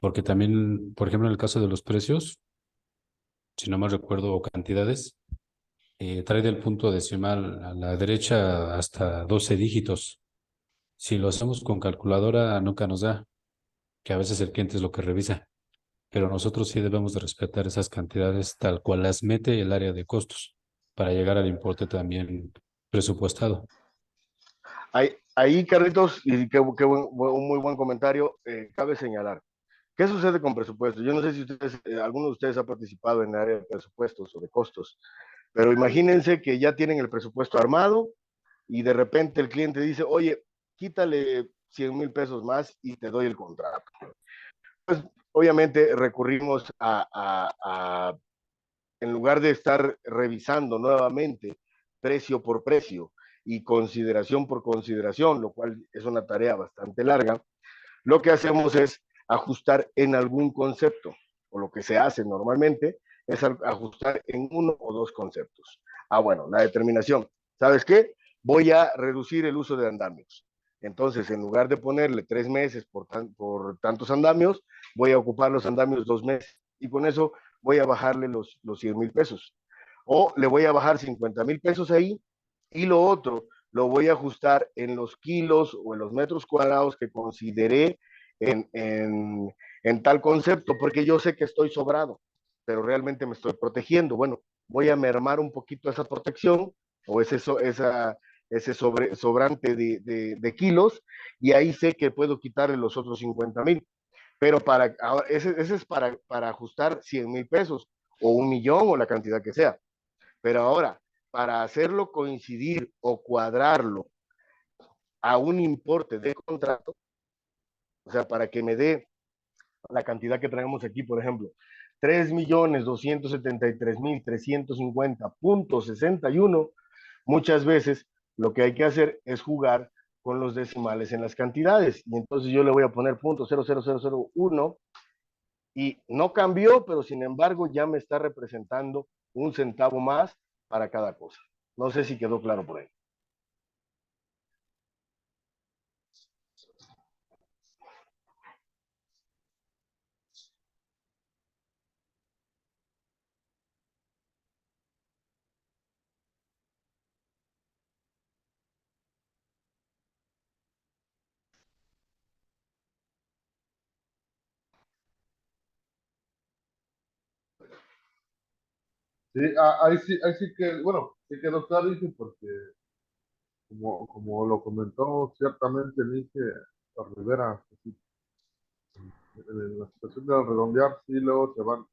porque también, por ejemplo, en el caso de los precios, si no mal recuerdo, o cantidades, trae del punto decimal a la derecha hasta 12 dígitos. Si lo hacemos con calculadora, nunca nos da, que a veces el cliente es lo que revisa, pero nosotros sí debemos de respetar esas cantidades tal cual las mete el área de costos para llegar al importe también presupuestado. Ahí, Carlitos, y un muy buen comentario, cabe señalar. ¿Qué sucede con presupuestos? Yo no sé si ustedes, alguno de ustedes ha participado en el área de presupuestos o de costos, pero imagínense que ya tienen el presupuesto armado y de repente el cliente dice, oye, quítale 100,000 pesos más y te doy el contrato. Pues obviamente recurrimos en lugar de estar revisando nuevamente precio por precio y consideración por consideración, lo cual es una tarea bastante larga, lo que hacemos es ajustar en algún concepto, o lo que se hace normalmente es ajustar en uno o dos conceptos. Bueno, la determinación. ¿Sabes qué? Voy a reducir el uso de andamios. Entonces, en lugar de ponerle 3 meses por tantos andamios, voy a ocupar los andamios 2 meses. Y con eso voy a bajarle los 100,000 pesos. O le voy a bajar 50,000 pesos ahí. Y lo otro, lo voy a ajustar en los kilos o en los metros cuadrados que consideré en, en, en tal concepto, porque yo sé que estoy sobrado, pero realmente me estoy protegiendo. Bueno, voy a mermar un poquito esa protección o ese sobrante de kilos y ahí sé que puedo quitarle los otros 50,000. Pero ese es para ajustar 100,000 pesos o 1,000,000 o la cantidad que sea. Pero ahora, para hacerlo coincidir o cuadrarlo a un importe de contrato, o sea, para que me dé la cantidad que traemos aquí, por ejemplo, 3,273,350,61, muchas veces lo que hay que hacer es jugar con los decimales en las cantidades. Y entonces yo le voy a poner punto 0,0001 y no cambió, pero sin embargo ya me está representando un centavo más para cada cosa. No sé si quedó claro por ahí. Sí, ahí sí que, bueno, sí quedó claro, dije, porque como lo comentó ciertamente Nietzsche Rivera, así, en la situación de redondear, sí, luego se van,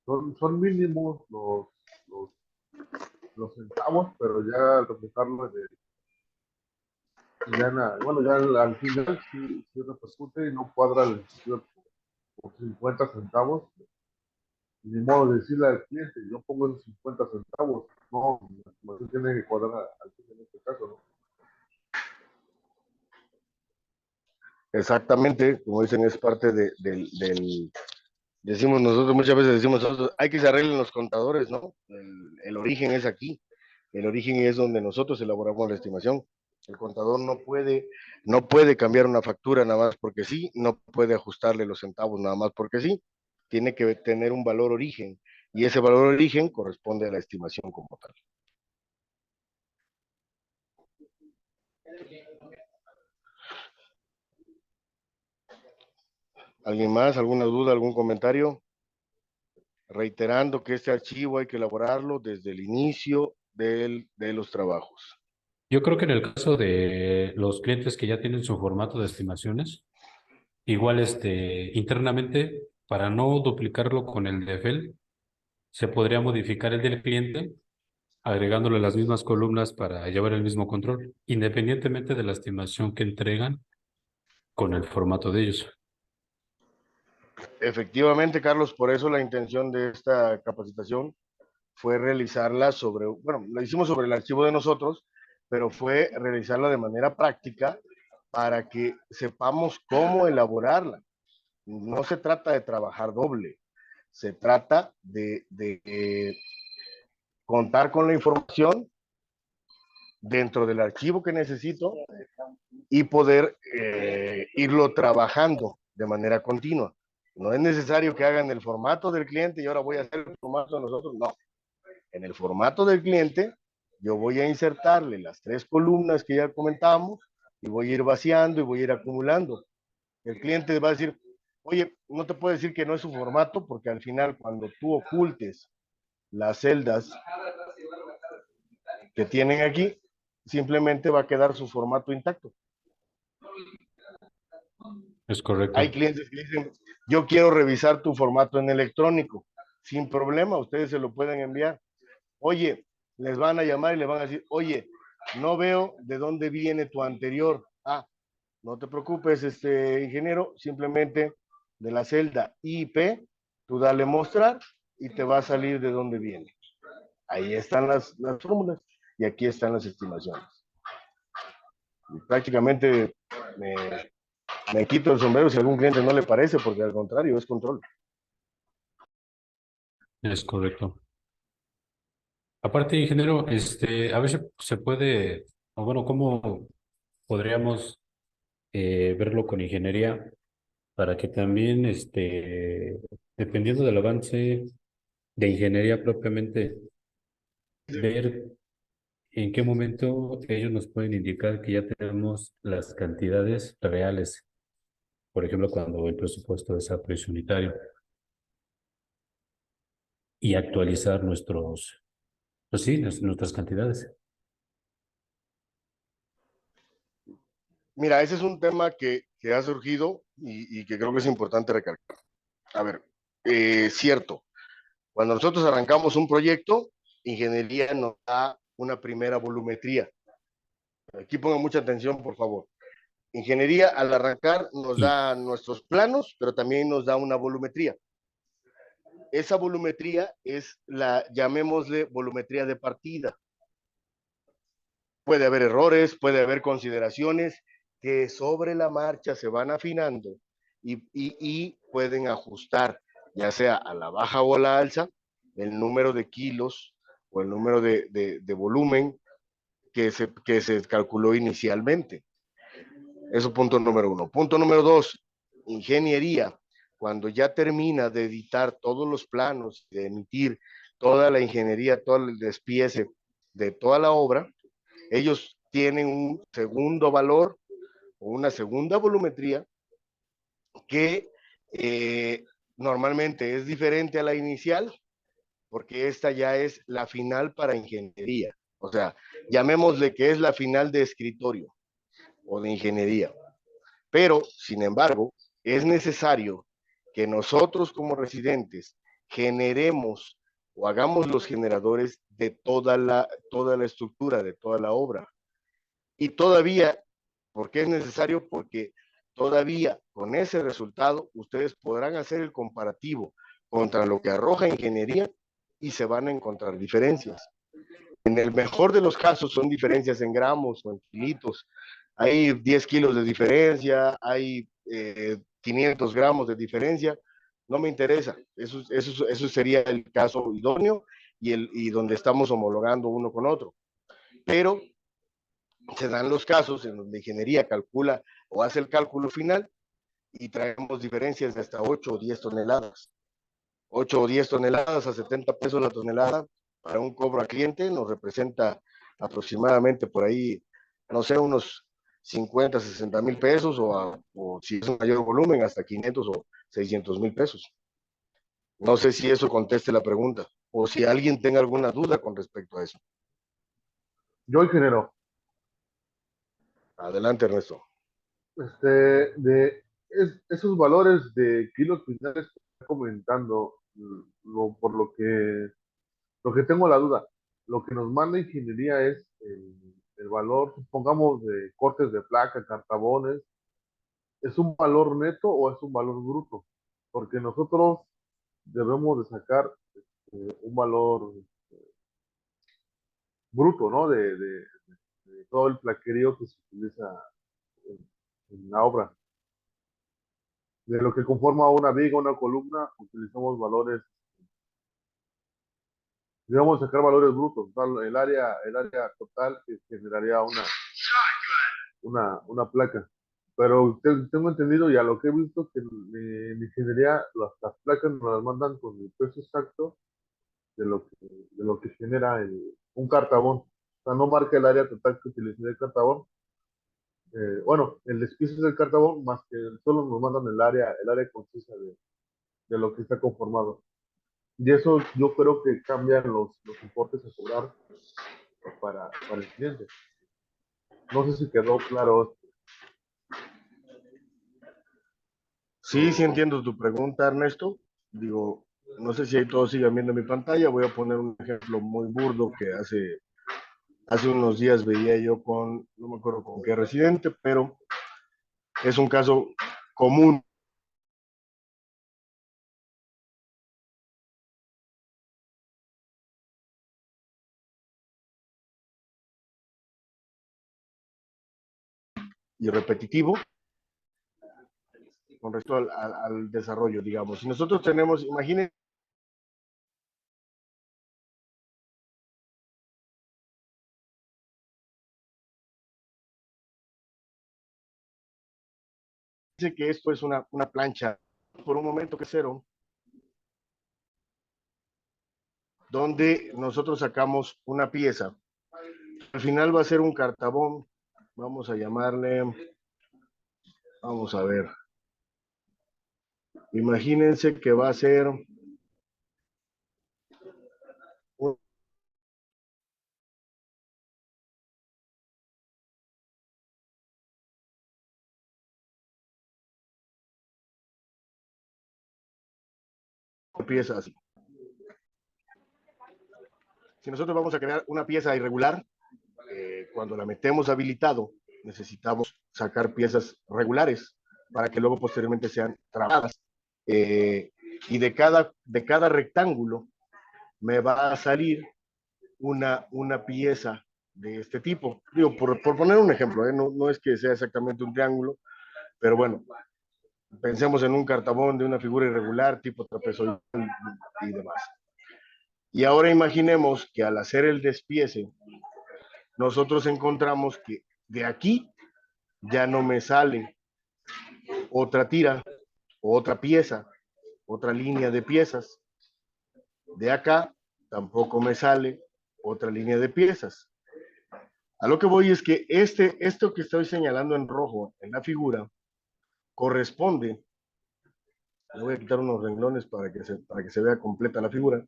son mínimos los, los centavos, pero ya al reflejarlo bueno, ya al final sí repercute y no cuadra el estudio por 50 centavos. Ni modo de decirle al cliente, yo pongo en 50 centavos. No, la estimación tiene que cuadrar al cliente en este caso, ¿no? Exactamente, como dicen, es parte decimos nosotros, muchas veces decimos nosotros, hay que se arreglen los contadores, ¿no? El origen es aquí, el origen es donde nosotros elaboramos la estimación. El contador no puede cambiar una factura nada más porque sí, no puede ajustarle los centavos nada más porque sí, tiene que tener un valor origen y ese valor origen corresponde a la estimación como tal. ¿Alguien más? ¿Alguna duda? ¿Algún comentario? Reiterando que este archivo hay que elaborarlo desde el inicio de los trabajos. Yo creo que en el caso de los clientes que ya tienen su formato de estimaciones, igual internamente, para no duplicarlo con el de Excel, se podría modificar el del cliente agregándole las mismas columnas para llevar el mismo control, independientemente de la estimación que entregan con el formato de ellos. Efectivamente, Carlos, por eso la intención de esta capacitación fue realizarla bueno, la hicimos sobre el archivo de nosotros, pero fue realizarla de manera práctica para que sepamos cómo elaborarla. No se trata de trabajar doble, se trata de contar con la información dentro del archivo que necesito y poder irlo trabajando de manera continua. No es necesario que hagan el formato del cliente y ahora voy a hacer el formato de nosotros, no. En el formato del cliente, yo voy a insertarle las 3 columnas que ya comentábamos y voy a ir vaciando y voy a ir acumulando. El cliente va a decir, oye, no te puedo decir que no es su formato, porque al final cuando tú ocultes las celdas que tienen aquí, simplemente va a quedar su formato intacto. Es correcto. Hay clientes que dicen, yo quiero revisar tu formato en electrónico. Sin problema, ustedes se lo pueden enviar. Oye, les van a llamar y les van a decir, oye, no veo de dónde viene tu anterior. Ah, no te preocupes, ingeniero, simplemente de la celda IP, tú dale mostrar y te va a salir de dónde viene. Ahí están las fórmulas y aquí están las estimaciones. Y prácticamente me quito el sombrero si a algún cliente no le parece, porque al contrario, es control. Es correcto. Aparte, ingeniero, a veces se puede, o bueno, ¿cómo podríamos verlo con ingeniería para que también, dependiendo del avance de ingeniería propiamente, ver en qué momento ellos nos pueden indicar que ya tenemos las cantidades reales, por ejemplo, cuando el presupuesto es a precio unitario, y actualizar pues sí, nuestras cantidades. Mira, ese es un tema que ha surgido y que creo que es importante recalcar. A ver, cierto, cuando nosotros arrancamos un proyecto, ingeniería nos da una primera volumetría. Aquí pongan mucha atención, por favor. Ingeniería al arrancar nos Y, da nuestros planos, pero también nos da una volumetría. Esa volumetría es llamémosle volumetría de partida. Puede haber errores, puede haber consideraciones que sobre la marcha se van afinando y pueden ajustar, ya sea a la baja o a la alza, el número de kilos o el número de volumen que se calculó inicialmente. Eso punto número 1. Punto número 2, ingeniería. Cuando ya termina de editar todos los planos, de emitir toda la ingeniería, todo el despiece de toda la obra, ellos tienen un segundo valor o una segunda volumetría que normalmente es diferente a la inicial, porque esta ya es la final para ingeniería. O sea, llamémosle que es la final de escritorio o de ingeniería. Pero, sin embargo, es necesario que nosotros como residentes generemos o hagamos los generadores de toda la estructura, de toda la obra. Y todavía, ¿por qué es necesario? Porque todavía con ese resultado ustedes podrán hacer el comparativo contra lo que arroja ingeniería y se van a encontrar diferencias. En el mejor de los casos son diferencias en gramos o en kilitos. Hay 10 kilos de diferencia, hay 500 gramos de diferencia. No me interesa. Eso sería el caso idóneo y donde estamos homologando uno con otro. Pero se dan los casos en donde ingeniería calcula o hace el cálculo final y traemos diferencias de hasta 8 o 10 toneladas. 8 o 10 toneladas a 70 pesos la tonelada para un cobro a cliente nos representa aproximadamente por ahí, no sé, unos 50, 60 mil pesos o si es un mayor volumen, hasta 500 o 600 mil pesos. No sé si eso conteste la pregunta o si alguien tenga alguna duda con respecto a eso. Yo, ingeniero, Adelante, Ernesto. Esos valores de kilos finales que está comentando, por lo que tengo la duda, lo que nos manda ingeniería es el valor, supongamos, de cortes de placa, cartabones, ¿es un valor neto o es un valor bruto? Porque nosotros debemos de sacar un valor bruto, ¿no? De todo el plaquerío que se utiliza en la obra. De lo que conforma una viga, una columna, utilizamos valores, digamos, sacar valores brutos. O sea, el área total que generaría una placa. Pero tengo entendido y a lo que he visto que en ingeniería las placas nos las mandan con el peso exacto de lo que genera un cartabón. O sea, no marca el área total que utilizaría el cartabón. Bueno, el despiece del cartabón, más que solo nos mandan el área concisa de lo que está conformado. Y eso yo creo que cambian los importes a cobrar para el cliente. No sé si quedó claro. Sí, sí entiendo tu pregunta, Ernesto. Digo, no sé si ahí todos sigan viendo mi pantalla. Voy a poner un ejemplo muy burdo que hace unos días veía yo con, no me acuerdo con qué residente, pero es un caso común. Y repetitivo con respecto al desarrollo, digamos. Si nosotros tenemos, imagínense que esto es una plancha, por un momento que es cero, donde nosotros sacamos una pieza. Al final va a ser un cartabón, vamos a llamarle, vamos a ver, imagínense que va a ser una pieza así. Si nosotros vamos a crear una pieza irregular, cuando la metemos habilitado, necesitamos sacar piezas regulares para que luego posteriormente sean trabadas. Y de cada rectángulo me va a salir una pieza de este tipo. Digo, por poner un ejemplo, no, no es que sea exactamente un triángulo, pero bueno, pensemos en un cartabón de una figura irregular, tipo trapezoidal y demás. Y ahora imaginemos que al hacer el despiece, nosotros encontramos que de aquí ya no me sale otra tira, otra pieza, otra línea de piezas. De acá tampoco me sale otra línea de piezas. A lo que voy es que esto que estoy señalando en rojo en la figura corresponde, le voy a quitar unos renglones para que se vea completa la figura.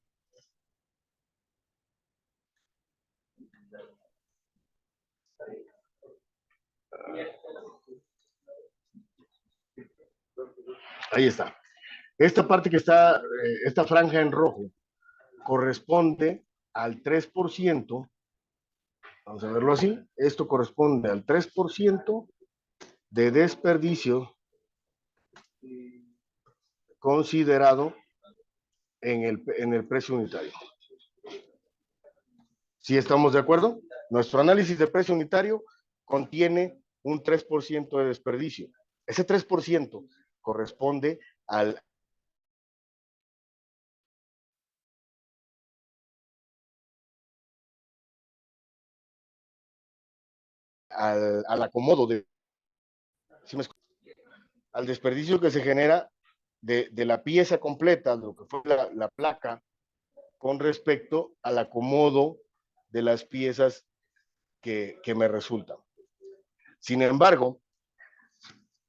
Ahí está. Esta parte que está, esta franja en rojo, corresponde al 3%, vamos a verlo así, esto corresponde al 3% de desperdicio considerado en el precio unitario. ¿Sí estamos de acuerdo? Nuestro análisis de precio unitario contiene un 3% de desperdicio. Ese 3% corresponde al acomodo ¿sí al desperdicio que se genera de la pieza completa, lo que fue la placa, con respecto al acomodo de las piezas que me resultan. Sin embargo,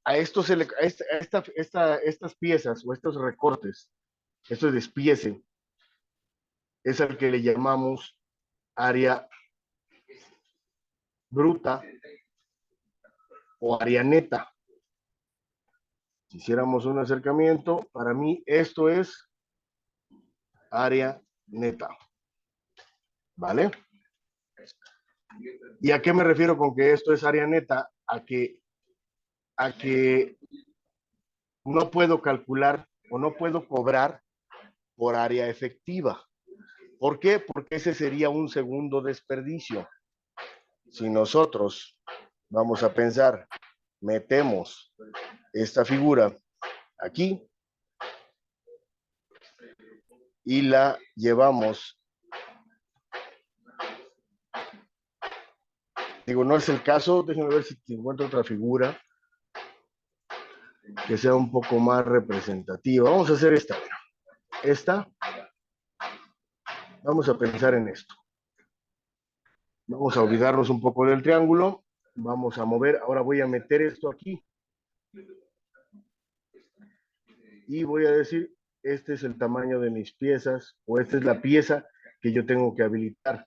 a esto se le, estas piezas o estos recortes, esto despiece, es al que le llamamos área bruta o área neta. Si hiciéramos un acercamiento, para mí esto es área neta. ¿Vale? ¿Y a qué me refiero con que esto es área neta? A que no puedo calcular o no puedo cobrar por área efectiva. ¿Por qué? Porque ese sería un segundo desperdicio. Si nosotros vamos a pensar metemos esta figura aquí y la llevamos. Digo, no es el caso, déjenme ver si encuentro otra figura que sea un poco más representativa. Vamos a hacer esta. Esta, vamos a pensar en esto. Vamos a olvidarnos un poco del triángulo. Vamos a mover, ahora voy a meter esto aquí. Y voy a decir, este es el tamaño de mis piezas, o esta es la pieza que yo tengo que habilitar.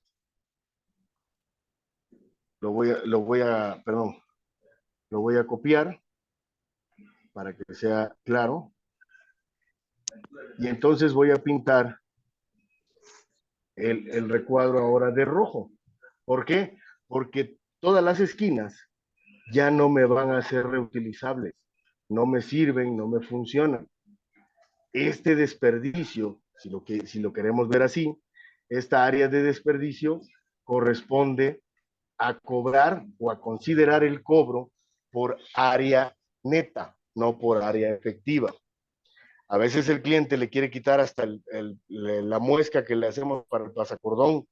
Lo voy a copiar para que sea claro. Y entonces voy a pintar el recuadro ahora de rojo. ¿Por qué? Porque todas las esquinas ya no me van a ser reutilizables. No me sirven, no me funcionan. Este desperdicio, si lo queremos ver así, esta área de desperdicio corresponde a cobrar o a considerar el cobro por área neta, no por área efectiva. A veces el cliente le quiere quitar hasta la muesca que le hacemos para el pasacordón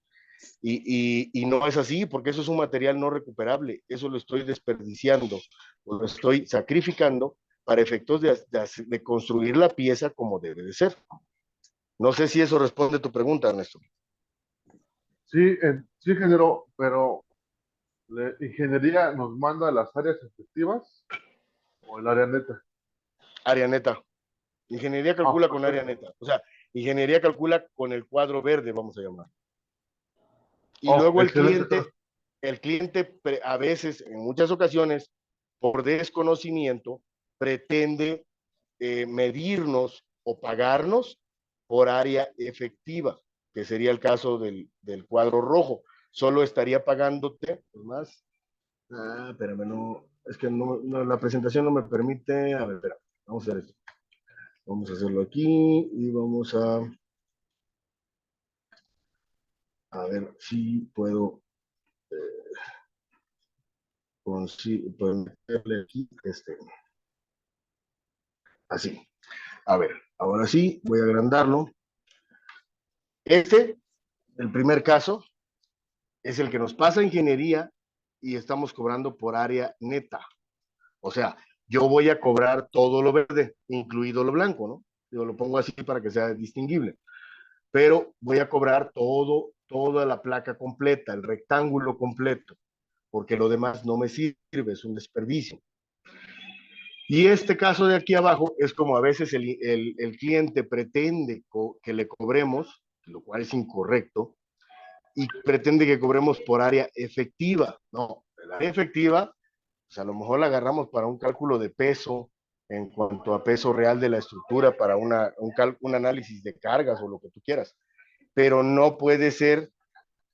y no es así porque eso es un material no recuperable, eso lo estoy desperdiciando, lo estoy sacrificando para efectos de construir la pieza como debe de ser. No sé si eso responde a tu pregunta, Ernesto. Sí, sí, ingeniero, pero ¿la ingeniería nos manda las áreas efectivas o el área neta? Área neta. Ingeniería calcula con área neta. O sea, ingeniería calcula con el cuadro verde, vamos a llamar. Y luego Excelente. el cliente a veces, en muchas ocasiones, por desconocimiento, pretende medirnos o pagarnos por área efectiva, que sería el caso del cuadro rojo. Solo estaría pagándote, pues más. Espérame, no, es que la presentación no me permite. A ver, espera, vamos a hacer esto. Vamos a hacerlo aquí y vamos a ver si puedo meterle aquí así. A ver, ahora sí, voy a agrandarlo. El primer caso, es el que nos pasa ingeniería y estamos cobrando por área neta. O sea, yo voy a cobrar todo lo verde, incluido lo blanco, ¿no? Yo lo pongo así para que sea distinguible. Pero voy a cobrar toda la placa completa, el rectángulo completo, porque lo demás no me sirve, es un desperdicio. Y este caso de aquí abajo es como a veces el cliente pretende que le cobremos, lo cual es incorrecto, y pretende que cobremos por área efectiva. No, el área efectiva, pues a lo mejor la agarramos para un cálculo de peso en cuanto a peso real de la estructura, para un análisis de cargas o lo que tú quieras. Pero no puede ser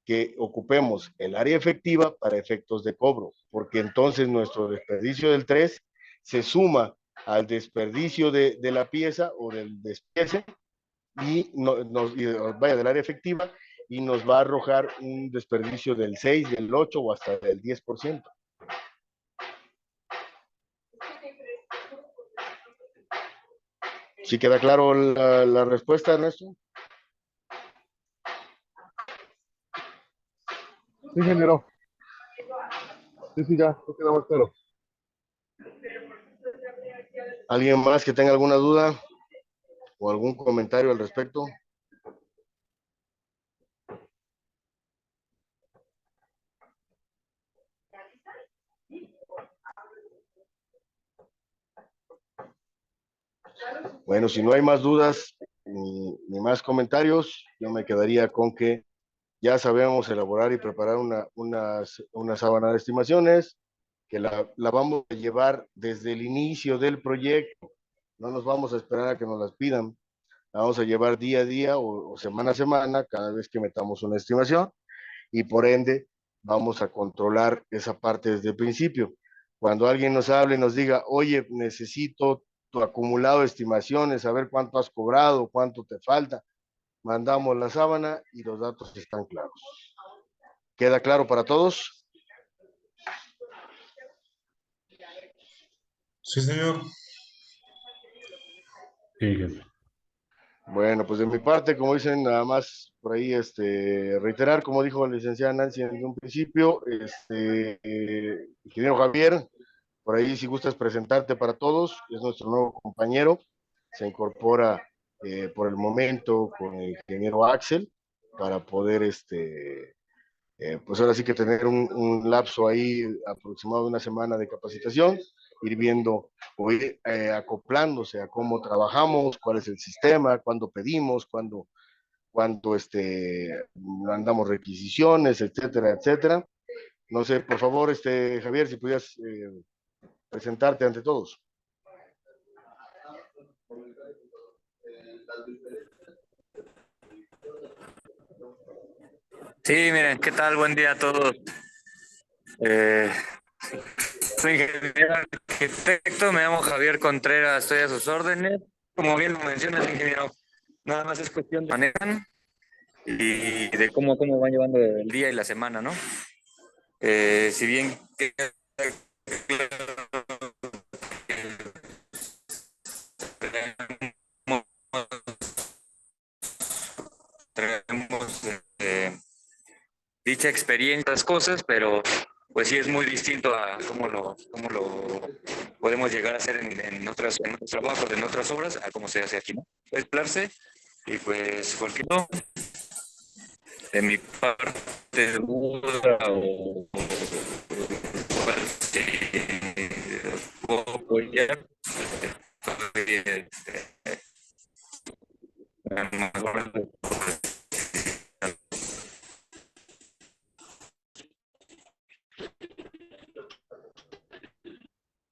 que ocupemos el área efectiva para efectos de cobro, porque entonces nuestro desperdicio del 3 se suma al desperdicio de la pieza o del despiece y vaya del área efectiva y nos va a arrojar un desperdicio del 6, del 8 o hasta del 10%. ¿Sí queda claro la respuesta, Ernesto? Sí, ingeniero. Sí, ya queda más claro. ¿Alguien más que tenga alguna duda o algún comentario al respecto? Bueno, si no hay más dudas ni más comentarios, yo me quedaría con que ya sabemos elaborar y preparar una sábana de estimaciones, que la vamos a llevar desde el inicio del proyecto. No nos vamos a esperar a que nos las pidan. La vamos a llevar día a día o semana a semana, cada vez que metamos una estimación, y por ende vamos a controlar esa parte desde el principio. Cuando alguien nos hable y nos diga, oye, necesito tu acumulado de estimaciones, saber cuánto has cobrado, cuánto te falta, mandamos la sábana y los datos están claros. ¿Queda claro para todos? Sí, señor. Sí, jefe. Bueno, pues de mi parte, como dicen, nada más por ahí, reiterar, como dijo la licenciada Nancy en un principio, ingeniero Javier, por ahí si gustas presentarte para todos, es nuestro nuevo compañero, se incorpora por el momento con el ingeniero Axel para poder, pues ahora sí que tener un lapso ahí aproximado de una semana de capacitación, ir viendo o ir acoplándose a cómo trabajamos, cuál es el sistema, cuándo pedimos, cuándo mandamos requisiciones, etcétera, etcétera. No sé, por favor, Javier, si pudieras presentarte ante todos. Sí, miren, ¿qué tal? Buen día a todos. Eh, Soy ingeniero arquitecto, me llamo Javier Contreras, estoy a sus órdenes. Como bien lo mencionas, ingeniero, nada más es cuestión de manejan y de cómo van llevando el día y la semana, ¿no? Si bien queda claro que tenemos dicha experiencia, las cosas, pero pues sí es muy distinto a cómo lo podemos llegar a hacer en otros trabajos, en otras obras, a cómo se hace aquí, ¿no? Mezclarse y pues cualquier de mi parte duda o puedo apoyar,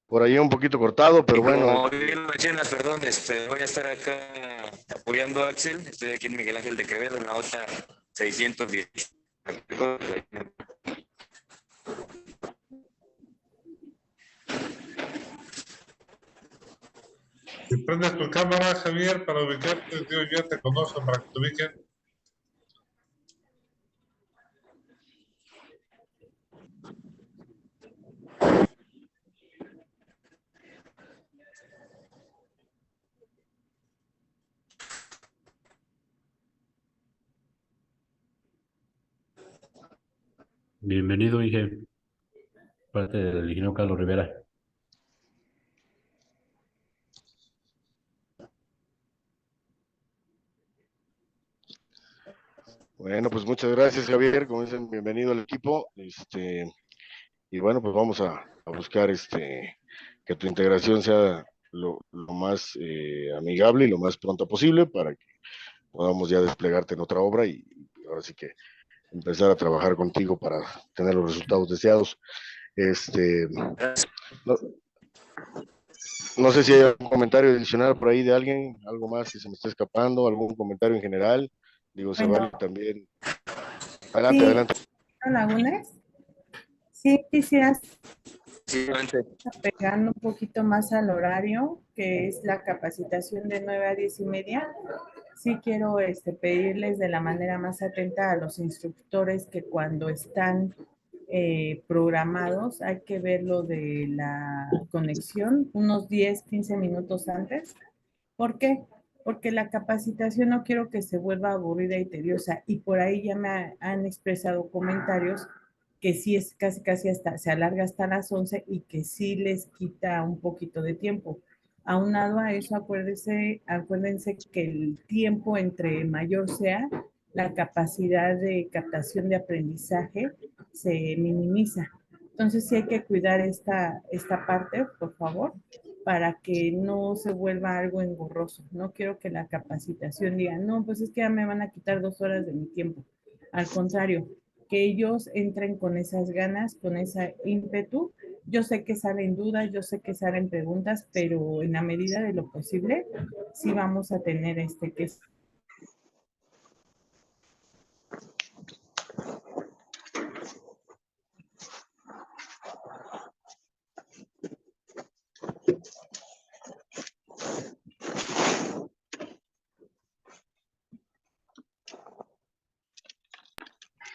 Por ahí un poquito cortado, pero y bueno, como bien lo mencionas, perdón, voy a estar acá apoyando a Axel. Estoy aquí en Miguel Ángel de Quevedo, en la OTA 610. Si prendes tu cámara, Javier, para ubicarte, yo ya te conozco para que te ubiquen. Bienvenido, Inge, parte del ingeniero Carlos Rivera. bueno, pues muchas gracias, Javier. Como dicen, bienvenido al equipo. Y bueno, pues vamos a buscar que tu integración sea lo más amigable y lo más pronto posible para que podamos ya desplegarte en otra obra y ahora sí que empezar a trabajar contigo para tener los resultados deseados. No, no sé si hay algún comentario adicional por ahí de alguien, algo más que se me esté escapando, algún comentario en general. Digo, se vale Bueno, también. Adelante, sí, adelante. Lagunes, sí quisieras Sí, pegando un poquito más al horario, que es la capacitación de 9 a 10 y media. Sí quiero pedirles de la manera más atenta a los instructores que cuando están programados hay que ver lo de la conexión unos 10, 15 minutos antes. ¿Por qué? Porque la capacitación no quiero que se vuelva aburrida y tediosa. Y por ahí ya me han expresado comentarios que sí es casi, casi hasta, se alarga hasta las 11 y que sí les quita un poquito de tiempo. Aunado a eso, acuérdense que el tiempo entre mayor sea, la capacidad de captación de aprendizaje se minimiza. Entonces sí hay que cuidar esta parte, por favor, para que no se vuelva algo engorroso. No quiero que la capacitación diga, no, pues es que ya me van a quitar 2 horas de mi tiempo. Al contrario, que ellos entren con esas ganas, con ese ímpetu. Yo sé que salen dudas, yo sé que salen preguntas, pero en la medida de lo posible, sí vamos a tener que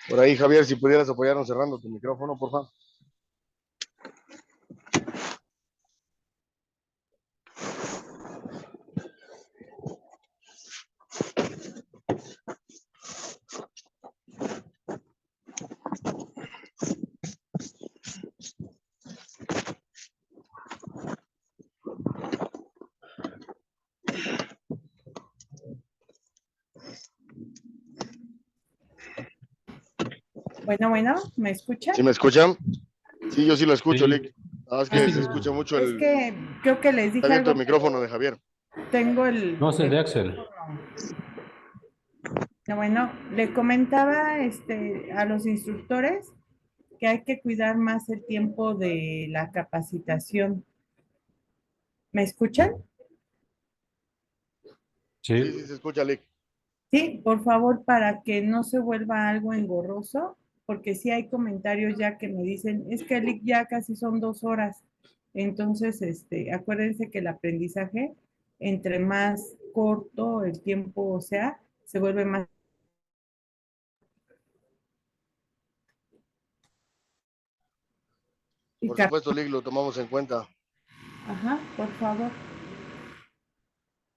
Por ahí, Javier, si pudieras apoyarnos cerrando tu micrófono, por favor. Bueno, ¿me escuchan? ¿Sí me escuchan? Sí, yo sí lo escucho, Sí, Lick. Nada más sí, que sí. se escucha mucho Es que creo que les Está dije abierto algo, el micrófono de Javier. tengo No, es el de Axel. Bueno, le comentaba a los instructores que hay que cuidar más el tiempo de la capacitación. ¿Me escuchan? Sí, Sí, sí se escucha, Lick. Sí, por favor, para que no se vuelva algo engorroso, porque sí hay comentarios ya que me dicen, es que ya casi son 2 horas. Entonces, acuérdense que el aprendizaje, entre más corto el tiempo sea, se vuelve más. Y Por supuesto, Lick, lo tomamos en cuenta. Ajá, por favor.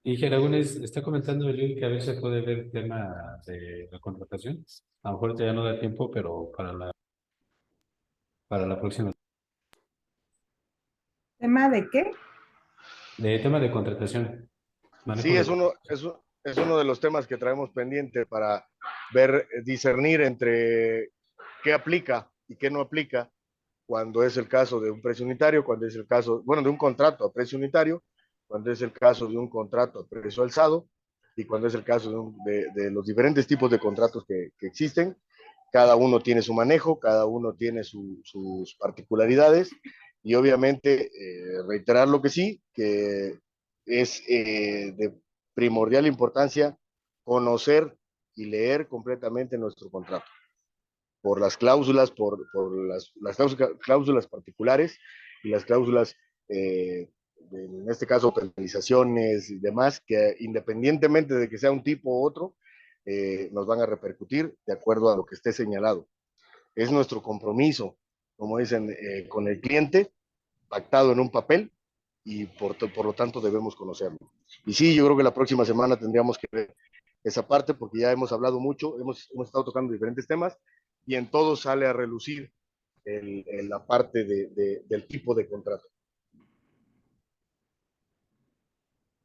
y Geragunes está comentando el que a veces puede ver el tema de la contratación. A lo mejor ya no da tiempo, pero para la próxima. ¿Tema de qué? De tema de contratación, Sí, manejo de contratación. es uno de los temas que traemos pendiente para ver, discernir entre qué aplica y qué no aplica cuando es el caso de un precio unitario, cuando es el caso, bueno, de un contrato a precio unitario, cuando es el caso de un contrato a precio alzado y cuando es el caso de los diferentes tipos de contratos que existen. Cada uno tiene su manejo, cada uno tiene sus particularidades y obviamente reiterar lo que sí, que es de primordial importancia conocer y leer completamente nuestro contrato por las cláusulas, por las cláusulas particulares y las cláusulas, en este caso, penalizaciones y demás, que independientemente de que sea un tipo u otro, nos van a repercutir de acuerdo a lo que esté señalado. Es nuestro compromiso, como dicen, con el cliente, pactado en un papel y por lo tanto debemos conocerlo. Y sí, yo creo que la próxima semana tendríamos que ver esa parte porque ya hemos hablado mucho, hemos estado tocando diferentes temas y en todo sale a relucir la parte del tipo de contrato.